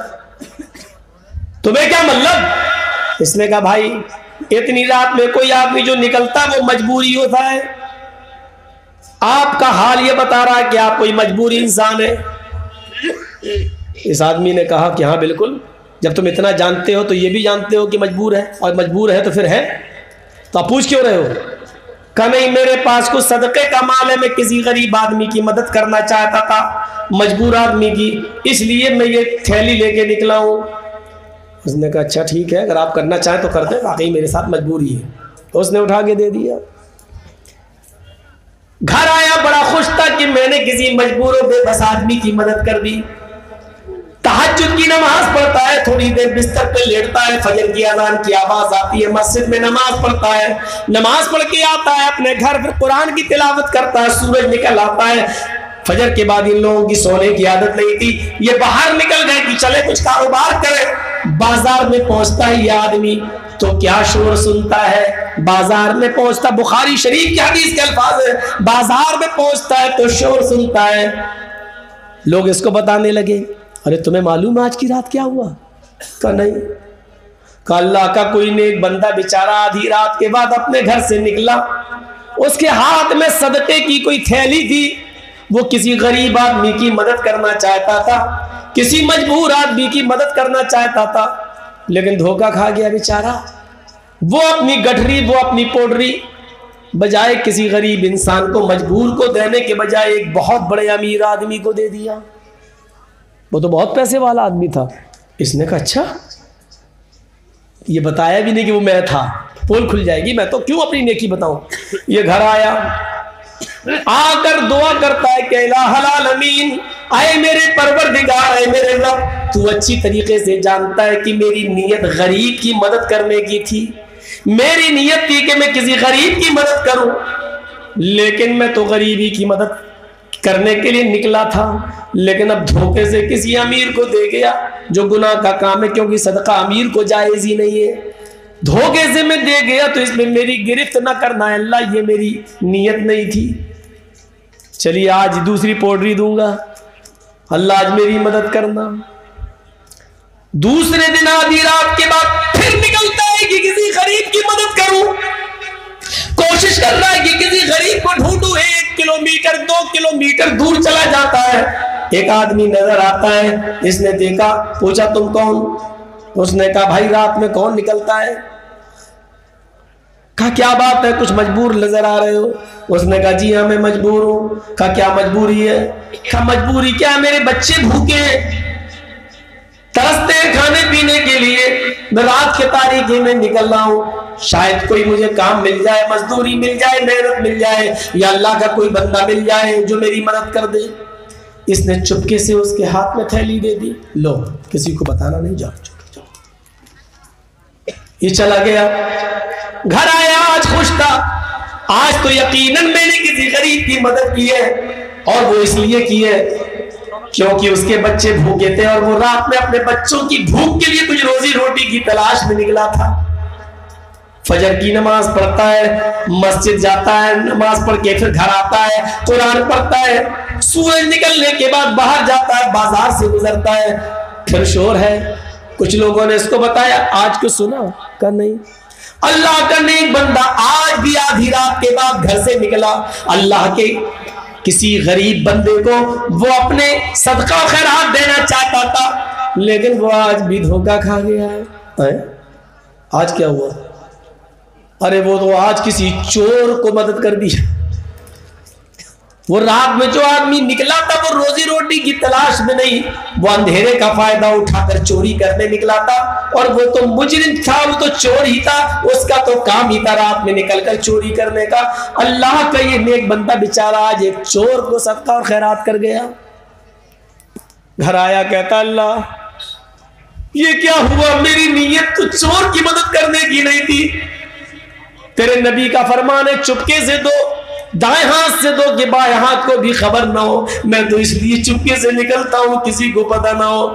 तुम्हें क्या मतलब? इसने कहा भाई इतनी रात में कोई आदमी जो निकलता है वो मजबूरी होता है। आपका हाल ये बता रहा है कि आप कोई मजबूरी इंसान है। इस आदमी ने कहा कि हाँ बिल्कुल, जब तुम इतना जानते हो तो ये भी जानते हो कि मजबूर है, और मजबूर है तो फिर है, तो आप पूछ क्यों रहे हो? कहा नहीं, मेरे पास कुछ सदक़े का माल है, मैं किसी गरीब आदमी की मदद करना चाहता था, मजबूर आदमी की, इसलिए मैं ये थैली लेके निकला हूँ। उसने कहा अच्छा ठीक है, अगर आप करना चाहें तो कर दें, वाकई मेरे साथ मजबूरी है। तो उसने उठा के दे दिया। घर आया, बड़ा खुश था कि मैंने किसी मजबूर और बेबस आदमी की मदद कर दी। तहज्जुद की नमाज पढ़ता है, थोड़ी देर बिस्तर पे लेटता है, फजर की अज़ान की आवाज आती है, मस्जिद में नमाज पढ़ता है, नमाज पढ़ के आता है अपने घर, फिर कुरान की तिलावत करता है। सूरज निकल आता है। फजर के बाद इन लोगों की सोने की आदत नहीं थी, ये बाहर निकल गए कि चले कुछ कारोबार करें। बाजार में पहुंचता है ये आदमी तो क्या शोर सुनता है। बाजार में पहुंचता, बुखारी शरीफ की हदीस के अल्फाज है, बाजार में पहुंचता है तो शोर सुनता है। लोग इसको बताने लगे, अरे तुम्हें मालूम है आज की रात क्या हुआ? कहा नहीं। कहा अल्लाह का कोई नेक बंदा बेचारा आधी रात के बाद अपने घर से निकला, उसके हाथ में सदके की कोई थैली थी, वो किसी गरीब आदमी की मदद करना चाहता था, किसी मजबूर आदमी की मदद करना चाहता था, लेकिन धोखा खा गया बेचारा। वो अपनी गठरी, वो अपनी पोडरी बजाय किसी गरीब इंसान को, मजबूर को देने के बजाय एक बहुत बड़े अमीर आदमी को दे दिया। वो तो बहुत पैसे वाला आदमी था। इसने कहा अच्छा, ये बताया भी नहीं कि वो मैं था, पोल खुल जाएगी, मैं तो क्यों अपनी नेकी बताऊं। ये घर आया, आकर दुआ करता है कि इलाहुल आलमीन, आए मेरे परवरदिगार, आए मेरे रब, तू अच्छी तरीके से जानता है कि मेरी नीयत गरीब की मदद करने की थी। मेरी नीयत थी कि मैं किसी गरीब की मदद करूं, लेकिन मैं तो गरीबी की मदद करने के लिए निकला था, लेकिन अब धोखे से किसी अमीर को दे गया, जो गुनाह का काम है, क्योंकि सदका अमीर को जायज ही नहीं है। धोखे से मैं दे गया तो इसमें मेरी गिरफ्त न करना है अल्लाह, ये मेरी नीयत नहीं थी। चलिए आज दूसरी पोडरी दूंगा, अल्लाह आज मेरी मदद करना। दूसरे दिन आधी रात के बाद फिर निकलता है कि किसी गरीब की मदद करूं, कोशिश कर रहा है कि किसी गरीब को ढूंढूं। 1 किलोमीटर 2 किलोमीटर दूर चला जाता है, एक आदमी नजर आता है। इसने देखा, पूछा तुम कौन? उसने कहा भाई रात में कौन निकलता है? कहा क्या बात है, कुछ मजबूर नजर आ रहे हो? उसने कहा जी हाँ मैं मजबूर हूं। कहा क्या मजबूरी है? कहा मजबूरी क्या है, मेरे बच्चे भूखे तरसते हैं खाने पीने के लिए, मैं रात के तारीकी में निकल रहा हूं, शायद कोई मुझे काम मिल जाए, मजदूरी मिल जाए, मेहनत मिल जाए, या अल्लाह का कोई बंदा मिल जाए जो मेरी मदद कर दे। इसने चुपके से उसके हाथ में थैली दे दी, लो किसी को बताना नहीं, जाओ जाओ। ये चला गया, घर आया, आज खुश था, आज तो यकीनन मैंने किसी गरीब की मदद की है, और वो इसलिए की है क्योंकि उसके बच्चे भूखे थे और वो रात में अपने बच्चों की भूख के लिए कुछ रोजी रोटी की तलाश में निकला था। फजर की नमाज पढ़ता है, मस्जिद जाता है, नमाज पढ़ के फिर घर आता है, कुरान पढ़ता है, सूरज निकलने के बाद बाहर जाता है, बाजार से गुजरता है, फिर शोर है। कुछ लोगों ने इसको बताया, आज कुछ सुना? का नहीं। अल्लाह का नेक बंदा आज भी आधी रात के बाद घर से निकला, अल्लाह के किसी गरीब बंदे को वो अपने सदका खैरात देना चाहता था, लेकिन वो आज भी धोखा खा गया है। आज क्या हुआ? अरे वो तो आज किसी चोर को मदद कर दी। वो रात में जो आदमी निकला था वो रोजी रोटी की तलाश में नहीं, वो अंधेरे का फायदा उठाकर चोरी करने निकला था। और वो तो मुजरिम था, वो तो चोर ही था, उसका तो काम ही था रात में निकलकर चोरी करने का। अल्लाह का ये नेक बंदा बेचारा आज एक चोर को सदका और खैरात कर गया। घर आया, कहता अल्लाह ये क्या हुआ, मेरी नीयत तो चोर की मदद करने की नहीं थी। तेरे नबी का फरमान है चुपके से दो, दाएं हाथ से दो कि बाएं हाथ को भी खबर ना हो। मैं तो इसलिए चुपके से निकलता हूं किसी को पता ना हो।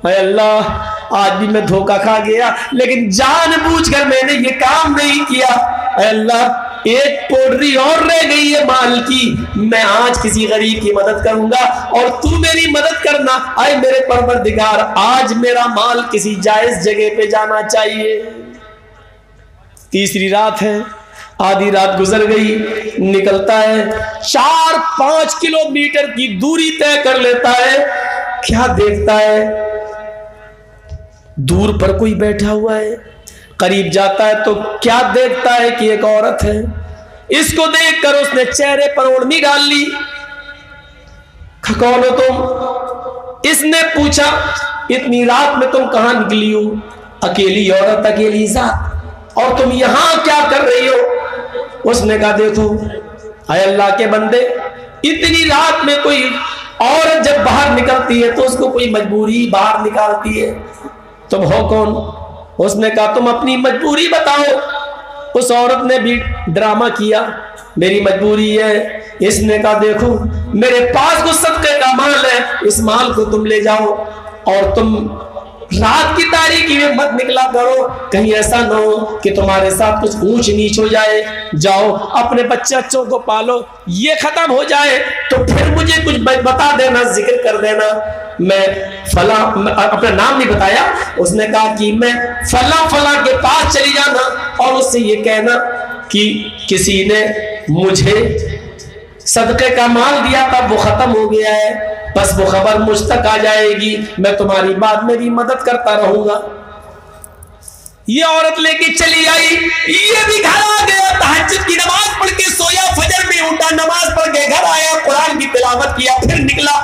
हाय अल्लाह, आज भी मैं धोखा खा गया, लेकिन जानबूझकर मैंने ये काम नहीं किया। हाय अल्लाह, एक पोटरी और रह गई है माल की, मैं आज किसी गरीब की मदद करूंगा और तू मेरी मदद करना। आए मेरे परवरदिगार, आज मेरा माल किसी जायज जगह पे जाना चाहिए। तीसरी रात है, आधी रात गुजर गई, निकलता है 4-5 किलोमीटर की दूरी तय कर लेता है। क्या देखता है, दूर पर कोई बैठा हुआ है। करीब जाता है तो क्या देखता है कि एक औरत है। इसको देखकर उसने चेहरे पर ओढ़नी डाल ली। कौन हो तुम? इसने पूछा, इतनी रात में तुम कहां निकली हो? अकेली औरत, अकेली जात, और तुम यहां क्या कर रही हो? उसने कहा देखो हाय अल्लाह के बंदे, इतनी रात में कोई औरत जब बाहर निकलती है तो उसको कोई मजबूरी बाहर निकालती है। तुम हो कौन? उसने कहा तुम अपनी मजबूरी बताओ। उस औरत ने भी ड्रामा किया, मेरी मजबूरी है। इसने कहा देखो मेरे पास कुछ सदके का माल है, इस माल को तुम ले जाओ और तुम रात की तारीकी में मत निकला करो, कहीं ऐसा ना हो कि तुम्हारे साथ कुछ ऊंच नीच हो जाए। जाओ अपने बच्चों को पालो, ये खत्म हो जाए तो फिर मुझे कुछ बता देना, जिक्र कर देना। मैं फला, अपना नाम नहीं बताया, उसने कहा कि मैं फला फला के पास चली जाना और उससे ये कहना कि किसी ने मुझे सदके का माल दिया था, वो खत्म हो गया है, बस वो खबर मुझ तक आ जाएगी, मैं तुम्हारी बात में भी मदद करता रहूंगा। ये औरत लेके चली आई, ये भी घर आ गया, तहज्जुद की नमाज पढ़ के सोया, फजर में उठा, नमाज पढ़ के घर आया, कुरान की तिलावत किया, फिर निकला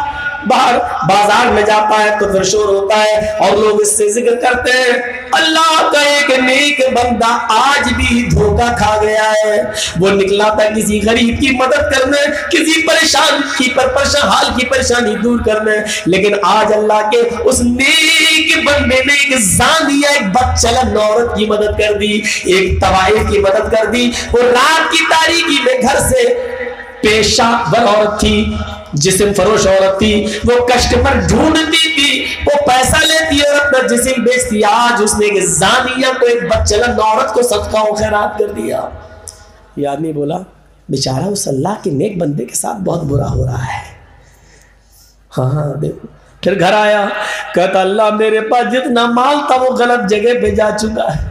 बाहर। बाजार में जाता है तो फिर शोर होता है और लोग इससे जिक्र करते हैं अल्लाह का एक नेक बंदा आज भी धोखा खा गया है। वो निकला था किसी गरीब की मदद करने, किसी परेशान की हाल की परेशानी दूर करने, लेकिन आज अल्लाह के उस नेक बंदे ने एक जानिया, एक बदचलन औरत की मदद कर दी, एक तवाइफ की मदद कर दी। वो रात की तारीकी में घर से पेशावर औरत थी, जिस्म फरोश औरत थी, वो कस्टमर ढूंढती थी, वो पैसा लेती और अपना जिस्म बेचती। आज उसने एक जानिया को, एक बदचलन औरत को सदका और खैरात कर दिया। ये आदमी बोला बेचारा उस अल्लाह के नेक बंदे के साथ बहुत बुरा हो रहा है। हाँ देखो, फिर घर आया, कहता अल्लाह मेरे पास जितना माल था वो गलत जगह पे जा चुका है,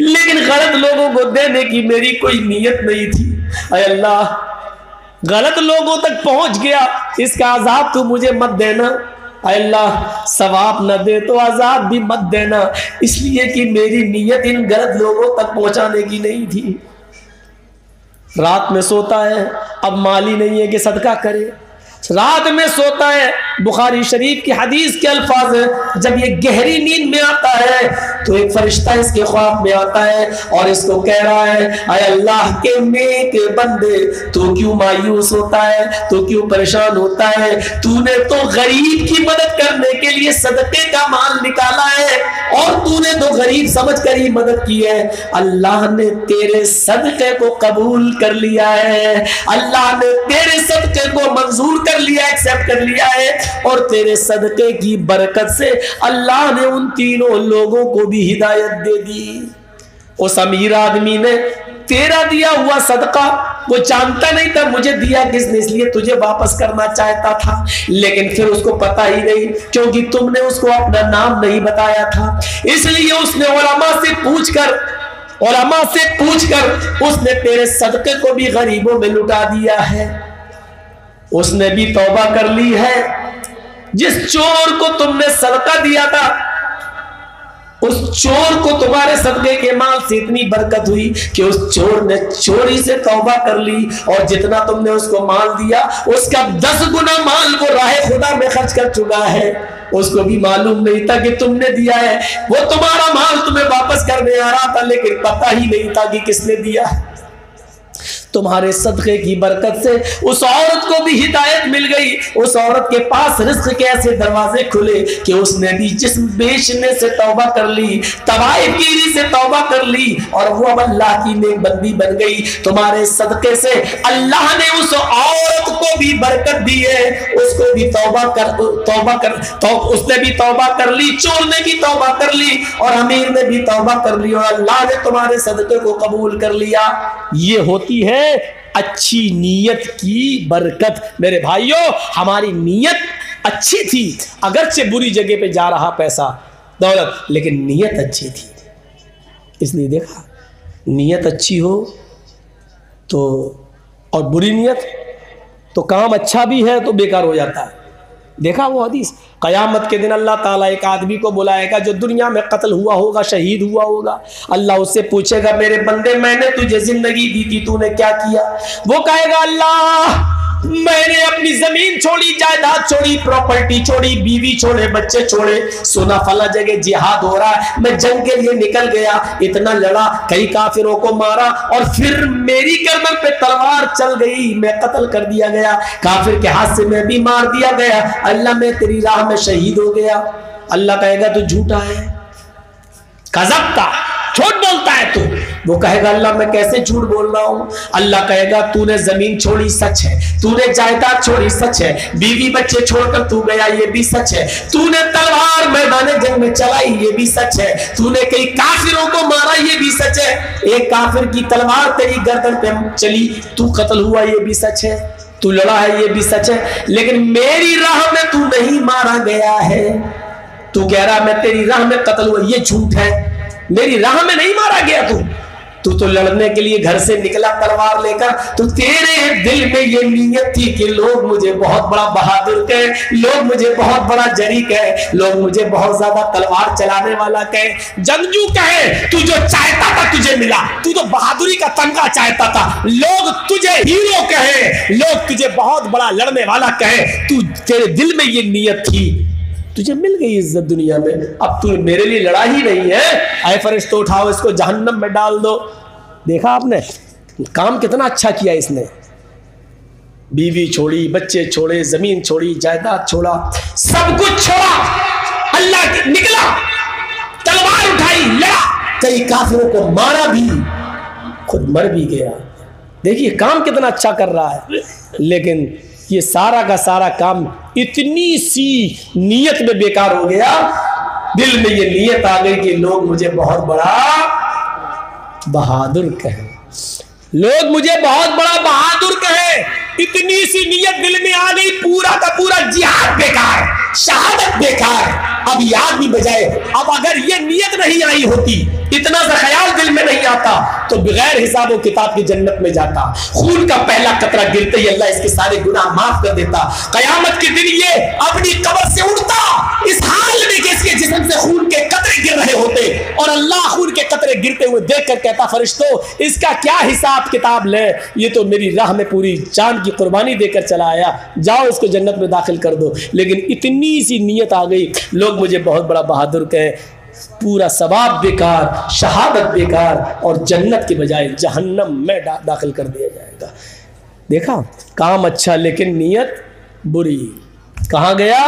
लेकिन गलत लोगों को देने की मेरी कोई नीयत नहीं थी। अरे अल्लाह, गलत लोगों तक पहुंच गया, इसका अजाब तू मुझे मत देना। अल्लाह, सवाब न दे तो अजाब भी मत देना, इसलिए कि मेरी नीयत इन गलत लोगों तक पहुंचाने की नहीं थी। रात में सोता है, अब माली नहीं है कि सदका करे, रात में सोता है। बुखारी शरीफ की हदीस के अल्फाज है, जब ये गहरी नींद में आता है तो एक फरिश्ता इसके ख्वाब में आता है और इसको कह रहा है अय अल्लाह के नेक बंदे, तू क्यों मायूस होता है, तू क्यों परेशान होता है? तूने तो गरीब की मदद करने के लिए सदके का माल निकाला है और तूने तो गरीब समझ कर ही मदद की है। अल्लाह ने तेरे सदके को कबूल कर लिया है, अल्लाह ने तेरे सदके को मंजूर कर लिया, एक्सेप्ट कर लिया है, और तेरे सदके की बरकत से अल्लाह ने उन तीनों लोगों को भी हिदायत दे दी। उस अमीर आदमी ने तेरा दिया हुआ सदका वो जानता नहीं था मुझे दिया किसने, इसलिए तुझे वापस करना चाहता था, लेकिन फिर उसको पता ही नहीं क्योंकि तुमने उसको अपना नाम नहीं बताया था। इसलिए उसने उलमा से पूछकर उसने तेरे सदके को भी गरीबों में लुटा दिया है। उसने भी तौबा कर ली है। जिस चोर को तुमने सदका दिया था उस चोर को तुम्हारे सदके के माल से इतनी बरकत हुई कि उस चोर ने चोरी से तौबा कर ली, और जितना तुमने उसको माल दिया उसका 10 गुना माल वो राहे खुदा में खर्च कर चुका है। उसको भी मालूम नहीं था कि तुमने दिया है। वो तुम्हारा माल तुम्हें वापस करने आ रहा था, लेकिन पता ही नहीं था कि किसने दिया। तुम्हारे सदक़े की बरकत से उस औरत को भी हिदायत मिल गई। उस औरत के पास रिज़्क़ के ऐसे दरवाजे खुले कि उसने भी जिस्म बेचने से तौबा कर ली, तवाइफगिरी से तौबा कर ली, और वो अब अल्लाह की नेक बंदी बन गई। तुम्हारे सदक़े से अल्लाह ने उस औरत को भी बरकत दी है, उसको भी उसने भी तौबा कर ली, चोर ने भी तौबा कर ली, और अमीर ने भी तौबा कर ली, और अल्लाह ने तुम्हारे सदक़े को कबूल कर लिया। ये होती है अच्छी नीयत की बरकत। मेरे भाइयों, हमारी नीयत अच्छी थी, अगरचे बुरी जगह पे जा रहा पैसा दौलत, लेकिन नीयत अच्छी थी। इसलिए देखा, नीयत अच्छी हो तो, और बुरी नीयत तो काम अच्छा भी है तो बेकार हो जाता है। देखा वो हदीस, क़यामत के दिन अल्लाह ताला एक आदमी को बुलाएगा जो दुनिया में कत्ल हुआ होगा, शहीद हुआ होगा। अल्लाह उससे पूछेगा, मेरे बंदे मैंने तुझे जिंदगी दी थी, तूने क्या किया? वो कहेगा, अल्लाह मैंने अपनी जमीन छोड़ी, जायदाद छोड़ी, प्रॉपर्टी छोड़ी, बीवी छोड़े, बच्चे छोड़े, सुना फला जगह जिहाद हो रहा है, मैं जंग के लिए निकल गया, इतना लड़ा, कई काफिरों को मारा, और फिर मेरी गर्दन पे तलवार चल गई, मैं कत्ल कर दिया गया, काफिर के हाथ से मैं भी मार दिया गया, अल्लाह मैं तेरी राह में शहीद हो गया। अल्लाह कहेगा तू झूठा है, कज़ब्ता, झूठ बोलता है तू। वो कहेगा, अल्लाह मैं कैसे झूठ बोल रहा हूं? अल्लाह कहेगा, तूने जमीन छोड़ी, सच है, तूने जायदाद छोड़ी, सच है, बीवी बच्चे छोड़कर तू गया, ये भी सच है, तूने तलवार मैदान जंग में चलाई, ये भी सच है, तूने कई काफिरों को मारा, ये भी सच है, एक काफिर की तलवार तेरी गर्दन पे चली, तू कत्ल हुआ, ये भी सच है, तू लड़ा है, ये भी सच है, लेकिन मेरी राह में तू नहीं मारा गया है। तू कह रहा मैं तेरी राह में कत्ल हुआ, ये झूठ है, मेरी राह में नहीं मारा गया तू तो लड़ने के लिए घर से निकला तलवार लेकर, तो तेरे दिल में ये नीयत थी कि लोग मुझे बहुत बड़ा बहादुर कहे, लोग मुझे बहुत बड़ा जरी कहे, लोग मुझे बहुत ज्यादा तलवार चलाने वाला कहे, जंगजू कहे, तू जो चाहता था तुझे मिला, तू तो बहादुरी का तमगा चाहता था, लोग तुझे हीरो कहे, लोग तुझे बहुत बड़ा लड़ने वाला कहे, तू तेरे दिल में ये नीयत थी, तुझे मिल गई इज्जत दुनिया में, अब तू मेरे लिए लड़ा ही नहीं है, आए फरिश्तों उठाओ इसको जहन्नम में डाल दो। देखा आपने काम कितना अच्छा किया इसने, बीवी छोड़ी, बच्चे छोड़े, जमीन छोड़ी, जायदाद छोड़ा, सब कुछ छोड़ा, अल्लाह निकला, तलवार उठाई, लड़ा, कई काफिरों को मारा भी, खुद मर भी गया। देखिए काम कितना अच्छा कर रहा है, लेकिन ये सारा का सारा काम इतनी सी नीयत में बेकार हो गया। दिल में ये नीयत आ गई कि लोग मुझे बहुत बड़ा बहादुर कहे, लोग मुझे बहुत बड़ा बहादुर कहे, इतनी सी नीयत दिल में आ गई, पूरा का पूरा जिहाद बेकार, शहादत बेकार। अब याद भी बजाए, अब अगर ये नीयत नहीं आई होती, इतना सा ख्याल दिल में नहीं आता, तो बगैर हिसाब और किताब की जन्नत में जाता। खून का पहला कतरा गिरते ही अल्लाह इसके सारे गुनाह माफ कर देता। कयामत के दिन ये अपनी कब्र से उठता इस हाल में कि इसके जिस्म से खून के कतरे गिर रहे होते, और अल्लाह खून के कतरे गिरते हुए देखकर कहता, फरिश्तों इसका क्या हिसाब किताब ले, ये तो मेरी राह में पूरी जान की कुर्बानी देकर चला आया, जाओ इसको जन्नत में दाखिल कर दो। लेकिन इतनी सी नीयत आ गई, लोग मुझे बहुत बड़ा बहादुर कहे, पूरा सवाब बेकार, शहादत बेकार, और जन्नत के बजाय जहन्नम में दाखिल कर दिया जाएगा। देखा काम अच्छा लेकिन नीयत बुरी, कहाँ गया?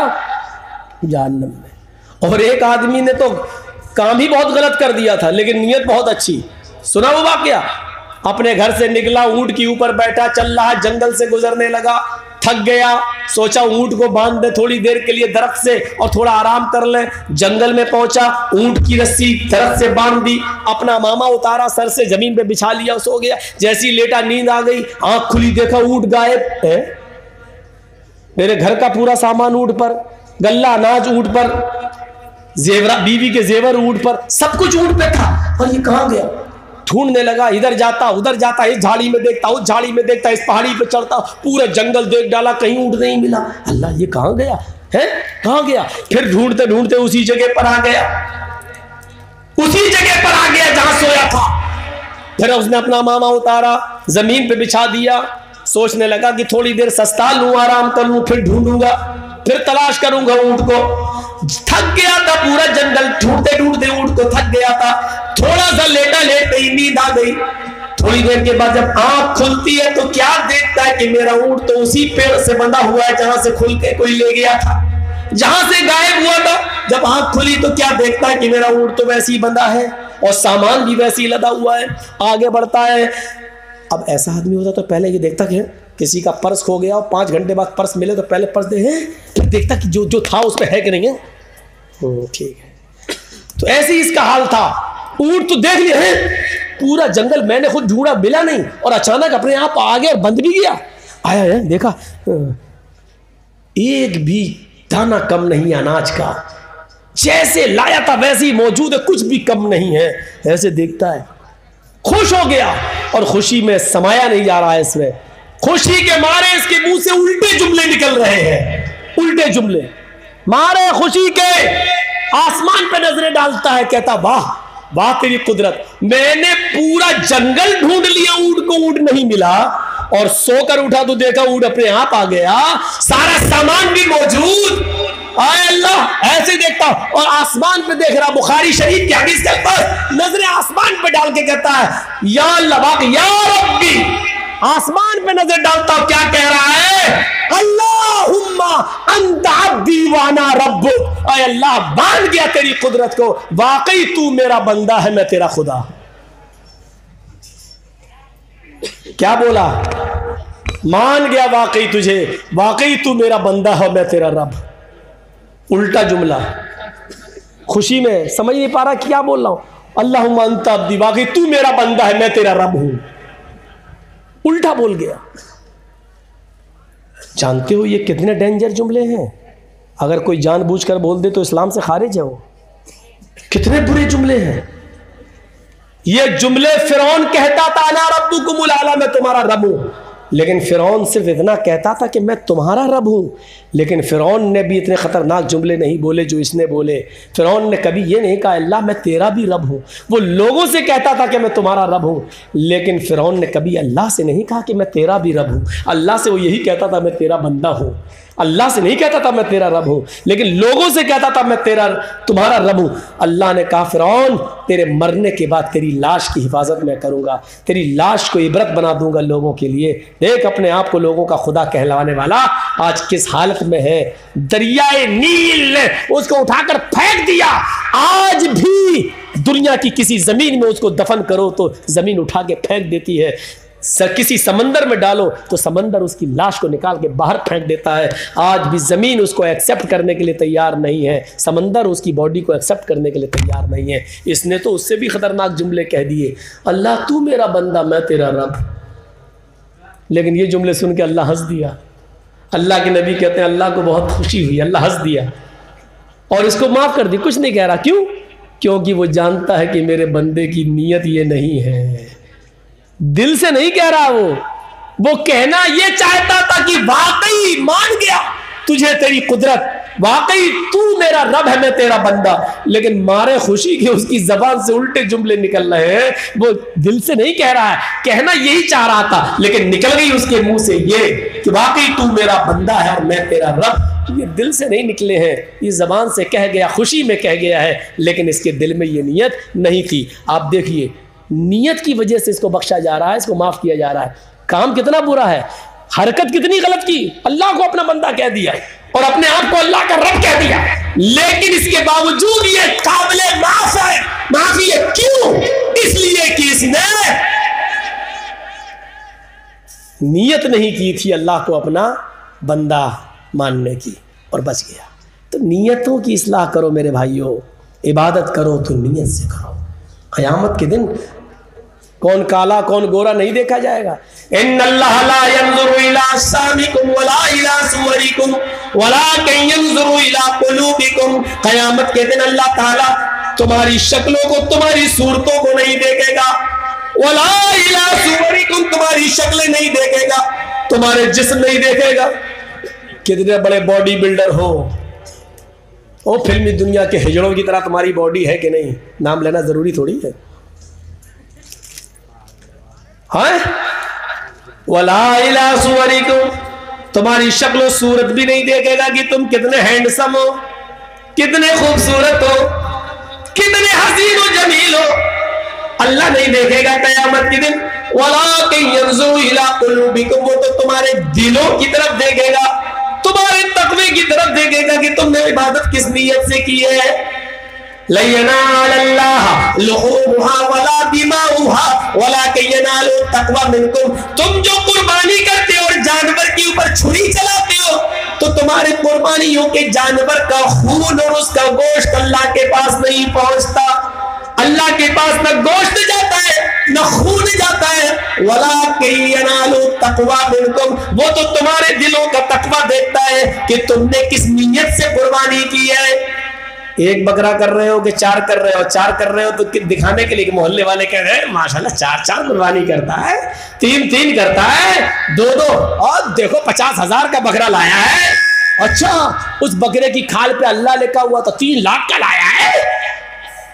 जहन्नम में। और एक आदमी ने तो काम ही बहुत गलत कर दिया था, लेकिन नीयत बहुत अच्छी। सुना वो वाकया? अपने घर से निकला, ऊंट के ऊपर बैठा, चल रहा, जंगल से गुजरने लगा, थक गया, सोचा ऊंट को बांध दे थोड़ी देर के लिए दरख्त से और थोड़ा आराम कर ले। जंगल में पहुंचा, ऊंट की रस्सी दरख्त से बांध दी, अपना मामा उतारा, सर से जमीन पे बिछा लिया, सो गया। जैसी लेटा नींद आ गई, आंख खुली, देखा ऊंट गायब है। मेरे घर का पूरा सामान ऊंट पर, गल्ला अनाज ऊंट पर, जेवरा बीवी के जेवर ऊंट पर, सब कुछ ऊंट पे था, और ये कहाँ गया? ढूंढने लगा, इधर जाता उधर जाता, इस झाड़ी में देखता उस झाड़ी में देखता, इस पहाड़ी पे चढ़ता, पूरा जंगल देख डाला, कहीं ऊंट नहीं मिला। अल्लाह ये कहाँ गया है, कहाँ गया? फिर ढूंढते ढूंढते उसी जगह पर आ गया। उसी जगह पर आ गया जहां सोया था। फिर उसने अपना मामा उतारा, जमीन पे बिछा दिया, सोचने लगा कि थोड़ी देर सस्ता लूं, आराम कर लूं, फिर ढूंढूंगा, फिर तलाश करूंगा ऊंट को। थक गया था, पूरा जंगल ढूंढते ढूंढते ऊंट को थक गया था। थोड़ा सा लेटा, लेट गई, नींद आ गई। थोड़ी देर के बाद जब आंख खुलती है तो क्या देखता है कि मेरा ऊंट तो उसी पेड़ से बंधा हुआ है जहां से खुल के कोई ले गया था, जहां से गायब हुआ था। जब आंख खुली तो क्या देखता है कि मेरा ऊंट तो वैसे ही बंधा है और सामान भी वैसे ही लदा हुआ है। आगे बढ़ता है। अब ऐसा आदमी होता तो पहले ये देखता कि किसी का पर्स खो गया और 5 घंटे बाद पर्स मिले तो पहले पर्स दे, फिर देखता कि जो जो था उसमें है कि नहीं है। ठीक है, तो ऐसे ही इसका हाल था। ऊंट तो देख लिया है, पूरा जंगल मैंने खुद ढूंढा, मिला नहीं, और अचानक अपने आप आ गया और बंद भी गया। आया है, देखा, एक भी दाना कम नहीं अनाज का, जैसे लाया था वैसे ही मौजूद है, कुछ भी कम नहीं है। ऐसे देखता है, खुश हो गया, और खुशी में समाया नहीं जा रहा है इसमें। खुशी के मारे इसके मुंह से उल्टे जुमले निकल रहे हैं, उल्टे जुमले मारे खुशी के। आसमान पे नजरें डालता है, कहता वाह वाह तेरी कुदरत, मैंने पूरा जंगल ढूंढ लिया, ऊंट को ऊंट नहीं मिला, और सोकर उठा तो देखा ऊंट अपने आप आ गया, सारा सामान भी मौजूद। आए अल्लाह, ऐसे देखता और आसमान पे देख रहा। बुखारी शरीफ की हदीस के ऊपर नजरें आसमान पे डाल के कहता है या अल्लाह या रब्बी, आसमान पे नजर डालता हूं, क्या कह रहा है, अल्लाहुम्मा अंता अब्दी व अना रब्बुक, आए अल्लाह मान गया तेरी कुदरत को, वाकई तू मेरा बंदा है, मैं तेरा खुदा। क्या बोला, मान गया वाकई तुझे, वाकई तू मेरा बंदा है, मैं तेरा रब। उल्टा जुमला, खुशी में समझ नहीं पा रहा क्या बोल रहा हूं। अल्लाहुम्मा अंता अब्दी, वाकई तू मेरा बंदा है, मैं तेरा रब हूं। उल्टा बोल गया। जानते हो ये कितने डेंजर जुमले हैं, अगर कोई जानबूझकर बोल दे तो इस्लाम से खारिज है वो। कितने बुरे जुमले हैं ये जुमले। फिरौन कहता था अना रब्बुकुमुल आला, मैं तुम्हारा रब हूं, लेकिन फिरौन सिर्फ इतना कहता था कि मैं तुम्हारा रब हूं, लेकिन फिरौन ने भी इतने खतरनाक जुमले नहीं बोले जो इसने बोले। फिरौन ने कभी ये नहीं कहा अल्लाह मैं तेरा भी रब हूं, वो लोगों से कहता था कि मैं तुम्हारा रब हूं, लेकिन फिरौन ने कभी अल्लाह से नहीं कहा कि मैं तेरा भी रब हूं। अल्लाह से वो यही कहता था मैं तेरा बंदा हूं, अल्लाह से नहीं कहता था मैं तेरा रब हूं, लेकिन लोगों से कहता था मैं तुम्हारा रब हूं। अल्लाह ने कहा फिरौन तेरे मरने के बाद तेरी लाश की हिफाजत मैं करूंगा, तेरी लाश को इबरत बना दूंगा लोगों के लिए। देख अपने आप को लोगों का खुदा कहलाने वाला आज किस हालत में है। दरियाए नील ने उसको उठाकर फेंक दिया, आज भी दुनिया की किसी जमीन में उसको दफन करो तो जमीन उठा के फेंक देती है, किसी समंदर में डालो तो समंदर उसकी लाश को निकाल के बाहर फेंक देता है। आज भी जमीन उसको एक्सेप्ट करने के लिए तैयार नहीं है, समंदर उसकी बॉडी को एक्सेप्ट करने के लिए तैयार नहीं है। इसने तो उससे भी खतरनाक जुमले कह दिए, अल्लाह तू मेरा बंदा मैं तेरा रब। लेकिन ये जुमले सुन के अल्लाह हंस दिया। अल्लाह के नबी कहते हैं अल्लाह को बहुत खुशी हुई, अल्लाह हंस दिया और इसको माफ कर दी, कुछ नहीं कह रहा। क्यों? क्योंकि वो जानता है कि मेरे बंदे की नीयत ये नहीं है, दिल से नहीं कह रहा। वो कहना ये चाहता था कि वाकई मान गया तुझे तेरी कुदरत, वाकई तू मेरा रब है मैं तेरा बंदा, लेकिन मारे खुशी के उसकी जबान से उल्टे जुमले निकल रहे हैं। वो दिल से नहीं कह रहा है, कहना यही चाह रहा था, लेकिन निकल गई उसके मुंह से ये कि वाकई तू मेरा बंदा है और मैं तेरा रब। ये दिल से नहीं निकले हैं, ये जबान से कह गया, खुशी में कह गया है, लेकिन इसके दिल में ये नीयत नहीं थी। आप देखिए नीयत की वजह से इसको बख्शा जा रहा है, इसको माफ किया जा रहा है। काम कितना बुरा है, हरकत कितनी गलत की, अल्लाह को अपना बंदा कह दिया और अपने आप को अल्लाह का रब कह दिया, लेकिन इसके बावजूद ये काबिले माफ है। माफी है क्यों? इसलिए कि इसने नीयत नहीं की थी अल्लाह को अपना बंदा मानने की और बच गया। तो नीयतों की इस्लाह करो मेरे भाइयों, इबादत करो तो नीयत से करो। क़यामत के दिन कौन काला कौन गोरा नहीं देखा जाएगा। इन्नल्लाह ला यंज़ुरु इला अज्सामिकुम वला इला सुवरिकुम वलाकिन यंज़ुरु इला कुलूबिकुम। क़यामत के दिन अल्लाह ताला तुम्हारी शक्लों को, तुम्हारी सूरतों को नहीं देखेगा, वला इला सुवरिकुम तुम्हारी शक्लें नहीं देखेगा, तुम्हारे जिस्म नहीं देखेगा। कितने बड़े बॉडी बिल्डर हो, ओ फिल्मी दुनिया के हिजड़ों की तरह तुम्हारी बॉडी है कि नहीं, नाम लेना जरूरी थोड़ी है। हाँ, वला इला सुवरिकुम, तुम्हारी शक्ल सूरत भी नहीं देखेगा कि तुम कितने हैंडसम हो, कितने खूबसूरत हो, कितने हसीन हो, जमील हो। अल्लाह नहीं देखेगा कयामत के दिन। वलाकिन यंज़ुरु इला कुलूबिकुम, वो तो तुम्हारे दिलों की तरफ देखेगा, तुम्हारे तक़वे की तरफ देखेगा कि तुमने इबादत किस नीयत से की है। लयनालल्लाह लुहूमुहा वला दिमाउहा वलाकिन यनालु तक़वा मिनकुम, तुम जो कुर्बानी करते हो और जानवर के ऊपर छुरी चलाते हो, तो तुम्हारे कुर्बानियों के जानवर का खून और उसका गोश्त अल्लाह के पास नहीं पहुंचता। अल्लाह के पास न गोश्त जाता है न खून जाता है। वलाकिन यनालु तक़वा मिनकुम, वो तो तुम्हारे दिलों का तक़वा देखता है कि तुमने किस नीयत से कुर्बानी की है। एक बकरा कर रहे हो कि चार कर रहे हो, चार कर रहे हो तो दिखाने के लिए कि मोहल्ले वाले कह रहे हैं माशाल्लाह चार चार कुर्बानी करता है, तीन तीन करता है, दो दो, और देखो 50,000 का बकरा लाया है। अच्छा, उस बकरे की खाल पे अल्लाह लिखा हुआ तो 3 लाख का लाया है।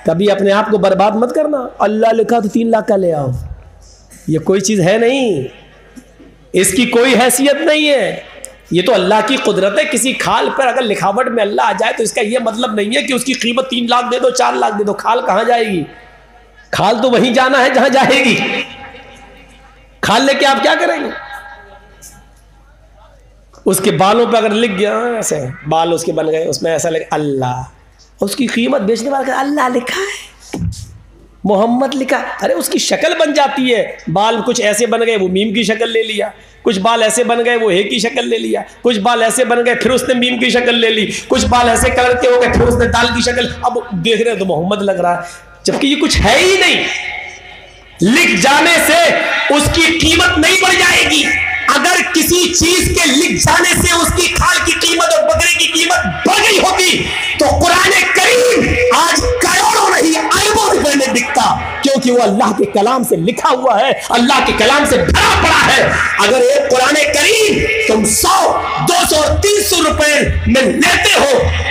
कभी अपने आप को बर्बाद मत करना, अल्लाह लिखा तो 3 लाख का ले आओ, ये कोई चीज है नहीं, इसकी कोई हैसियत नहीं है। ये तो अल्लाह की कुदरत है। किसी खाल पर अगर लिखावट में अल्लाह आ जाए तो इसका यह मतलब नहीं है कि उसकी कीमत 3 लाख दे दो, 4 लाख दे दो। खाल कहां जाएगी? खाल तो वहीं जाना है जहां जाएगी। खाल लेके आप क्या करेंगे? उसके बालों पे अगर लिख गया ऐसे, बाल उसके बन गए, उसमें ऐसा लिखा अल्लाह, उसकी कीमत बेचने वाला अल्लाह लिखा है, मोहम्मद लिखा, अरे उसकी शक्ल बन जाती है। बाल कुछ ऐसे बन गए, वो मीम की शक्ल ले लिया, कुछ बाल ऐसे बन गए, वो हे की शक्ल ले लिया, कुछ बाल ऐसे बन गए, फिर उसने मीम की शक्ल ले ली, कुछ बाल ऐसे कलर के हो गए, फिर उसने दाल की शक्ल। अब देख रहे हैं तो मोहम्मद लग रहा है, जबकि ये कुछ है ही नहीं। लिख जाने से उसकी कीमत नहीं बढ़ जाएगी। अगर किसी चीज के लिख जाने से उसकी खाल की कीमत और बकरे की कीमत बढ़ गई होती तो कुरान करीम आज करोड़ों नहीं अरबों रुपए में बिकता, क्योंकि वो अल्लाह के कलाम से लिखा हुआ है, अल्लाह के कलाम से भरा पड़ा है। अगर एक कुरान करीम तुम 100, 200 और 300 रुपए में लेते हो,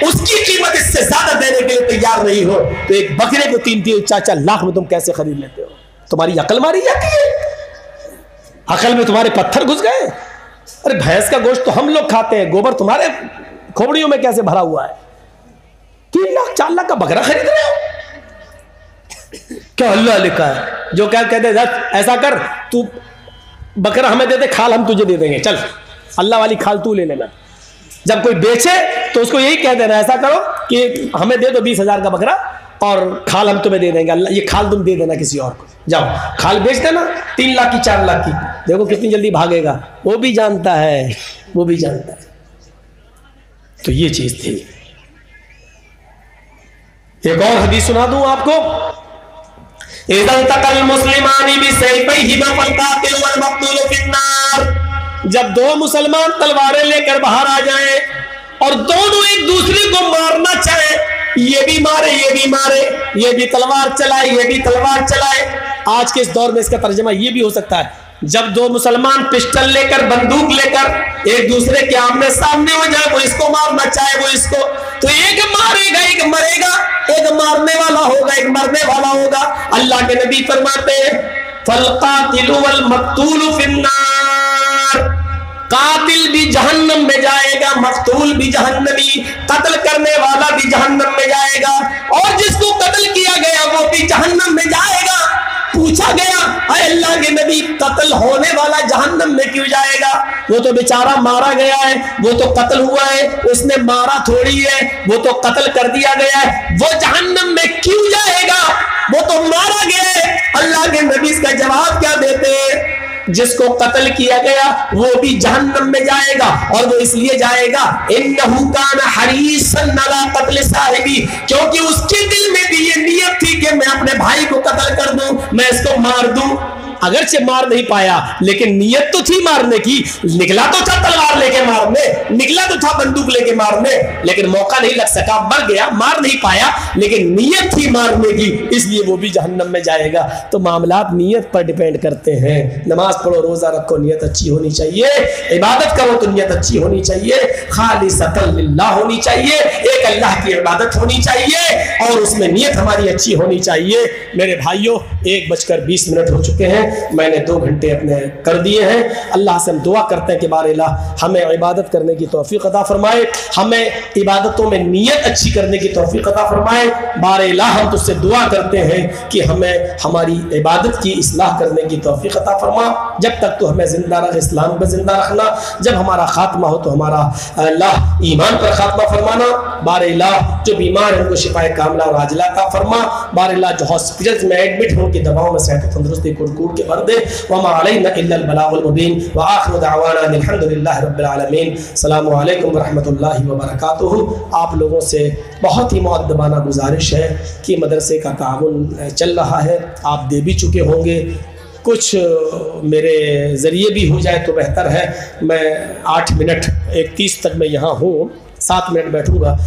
उसकी कीमत इससे ज्यादा देने के लिए तैयार नहीं हो, तो एक बकरे को 3-3, 4-4 लाख में तुम कैसे खरीद लेते हो? तुम्हारी अकल मारी जाती है, अकल में तुम्हारे पत्थर घुस गए। अरे भैंस का गोश्त तो हम लोग खाते हैं, गोबर तुम्हारे खोपड़ियों में कैसे भरा हुआ है? 3 लाख 4 लाख का बकरा खरीद रहे हो? क्या अल्लाह लिखा है? जो क्या कहते ऐसा कर, तू बकरा हमें दे दे, खाल हम तुझे दे देंगे, चल अल्लाह वाली खाल तू ले लेना। जब कोई बेचे तो उसको यही कह देना, ऐसा करो कि हमें दे दो 20,000 का बकरा और खाल हम तुम्हें दे देंगे, अल्लाह ये खाल तुम दे देना किसी और को, जाओ खाल बेच देना 3 लाख की 4 लाख की। देखो कितनी जल्दी भागेगा, वो भी जानता है, वो भी जानता है। तो ये चीज थी। एक और हदीस सुना दूं आपको। जब 2 मुसलमान तलवारें लेकर बाहर आ जाएं और दोनों एक दूसरे को मारना चाहे, ये भी मारे ये भी मारे, ये भी तलवार चलाए ये भी तलवार चलाए। आज के इस दौर में इसका तर्जुमा ये भी हो सकता है, जब 2 मुसलमान पिस्टल लेकर, बंदूक लेकर एक दूसरे के आमने सामने हो जाए, वो इसको मारना चाहे वो इसको, तो एक मारेगा एक मरेगा, एक मारने वाला होगा एक मरने वाला होगा। अल्लाह के नबी फरमाते हैं फलकातिलु वल मक्तूलु फिन्नार, कातिल भी जहन्नम में जाएगा, मक्तूल भी जहन्नमी, कत्ल करने वाला भी जहन्नम में जाएगा, और जिसको कत्ल किया गया वो भी जहन्नम में जाएगा। पूछा गया अल्लाह के नबी, कत्ल होने वाला जहन्नम में क्यों जाएगा? वो तो बेचारा मारा गया है, वो तो कत्ल हुआ है, उसने मारा थोड़ी है, वो तो कत्ल कर दिया गया है, वो जहन्नम में क्यों जाएगा? वो तो मारा गया है। अल्लाह के नबी इसका जवाब क्या देते हैं? जिसको कत्ल किया गया वो भी जहन्नम में जाएगा, और वो इसलिए जाएगा इन्नहु काना हरीसन अला कत्ल साहिबी, क्योंकि उसके दिल में भी ये नियत थी कि मैं अपने भाई को कत्ल कर दूं, मैं इसको मार दूं। अगरचे मार नहीं पाया लेकिन नियत तो थी मारने की, निकला तो था तलवार लेके मारने, निकला तो था बंदूक लेके मारने, लेकिन मौका नहीं लग सका, मर गया, मार नहीं पाया, लेकिन नियत थी मारने की, इसलिए वो भी जहन्नम में जाएगा। तो मामलात नियत पर डिपेंड करते हैं। नमाज पढ़ो, रोजा रखो, नियत अच्छी होनी चाहिए, इबादत करो तो नियत अच्छी होनी चाहिए, खालिसतन लिल्लाह होनी चाहिए। एक अल्लाह की इबादत होनी चाहिए और उसमें नीयत हमारी अच्छी होनी चाहिए। मेरे भाइयों 1:20 हो चुके हैं, मैंने 2 घंटे अपने कर दिए हैं। अल्लाह से हम दुआ करते हैं कि बारिला हमें इबादत करने की तौफीक अता फरमाए, हमें इबादतों में नीयत अच्छी करने की तौफीक अता फरमाए। बारिला हम तुझसे दुआ करते हैं कि हमें हमारी इबादत की इस्लाह करने की तौफीक अता फरमा। जब तक तो हमें जिंदा रख, इस्लाम पर जिंदा रखना, जब हमारा खात्मा हो तो हमारा अल्लाह ईमान पर खात्मा फरमाना। बारिला जो बीमार है उनको शिफाए कामला और आजिला का फरमा। बारिला जो हॉस्पिटल्स में एडमिट हो उनकी दवाओं में सेहत तंदुरुस्ती कुड़ के भर दे। वमा अलैना इल्लल बलागुल मुबीन व आखिरु दअवाना अल्हम्दुलिल्लाहि रब्बिल आलमीन। अस्सलामु अलैकुम व रहमतुल्लाहि व बरकातुहू। आप लोगों से बहुत ही मुअद्दबाना गुजारिश है कि मदरसे का ताउन चल रहा है, आप दे भी चुके होंगे, कुछ मेरे ज़रिए भी हो जाए तो बेहतर है। मैं 8 मिनट 1:30 तक मैं यहाँ हूँ, 7 मिनट बैठूँगा।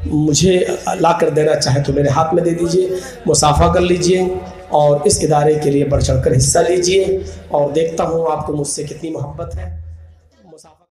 मुझे ला कर देना चाहे तो मेरे हाथ में दे दीजिए, मुसाफा कर लीजिए और इस इदारे के लिए बढ़ चढ़ कर हिस्सा लीजिए और देखता हूँ आपको मुझसे कितनी मोहब्बत है।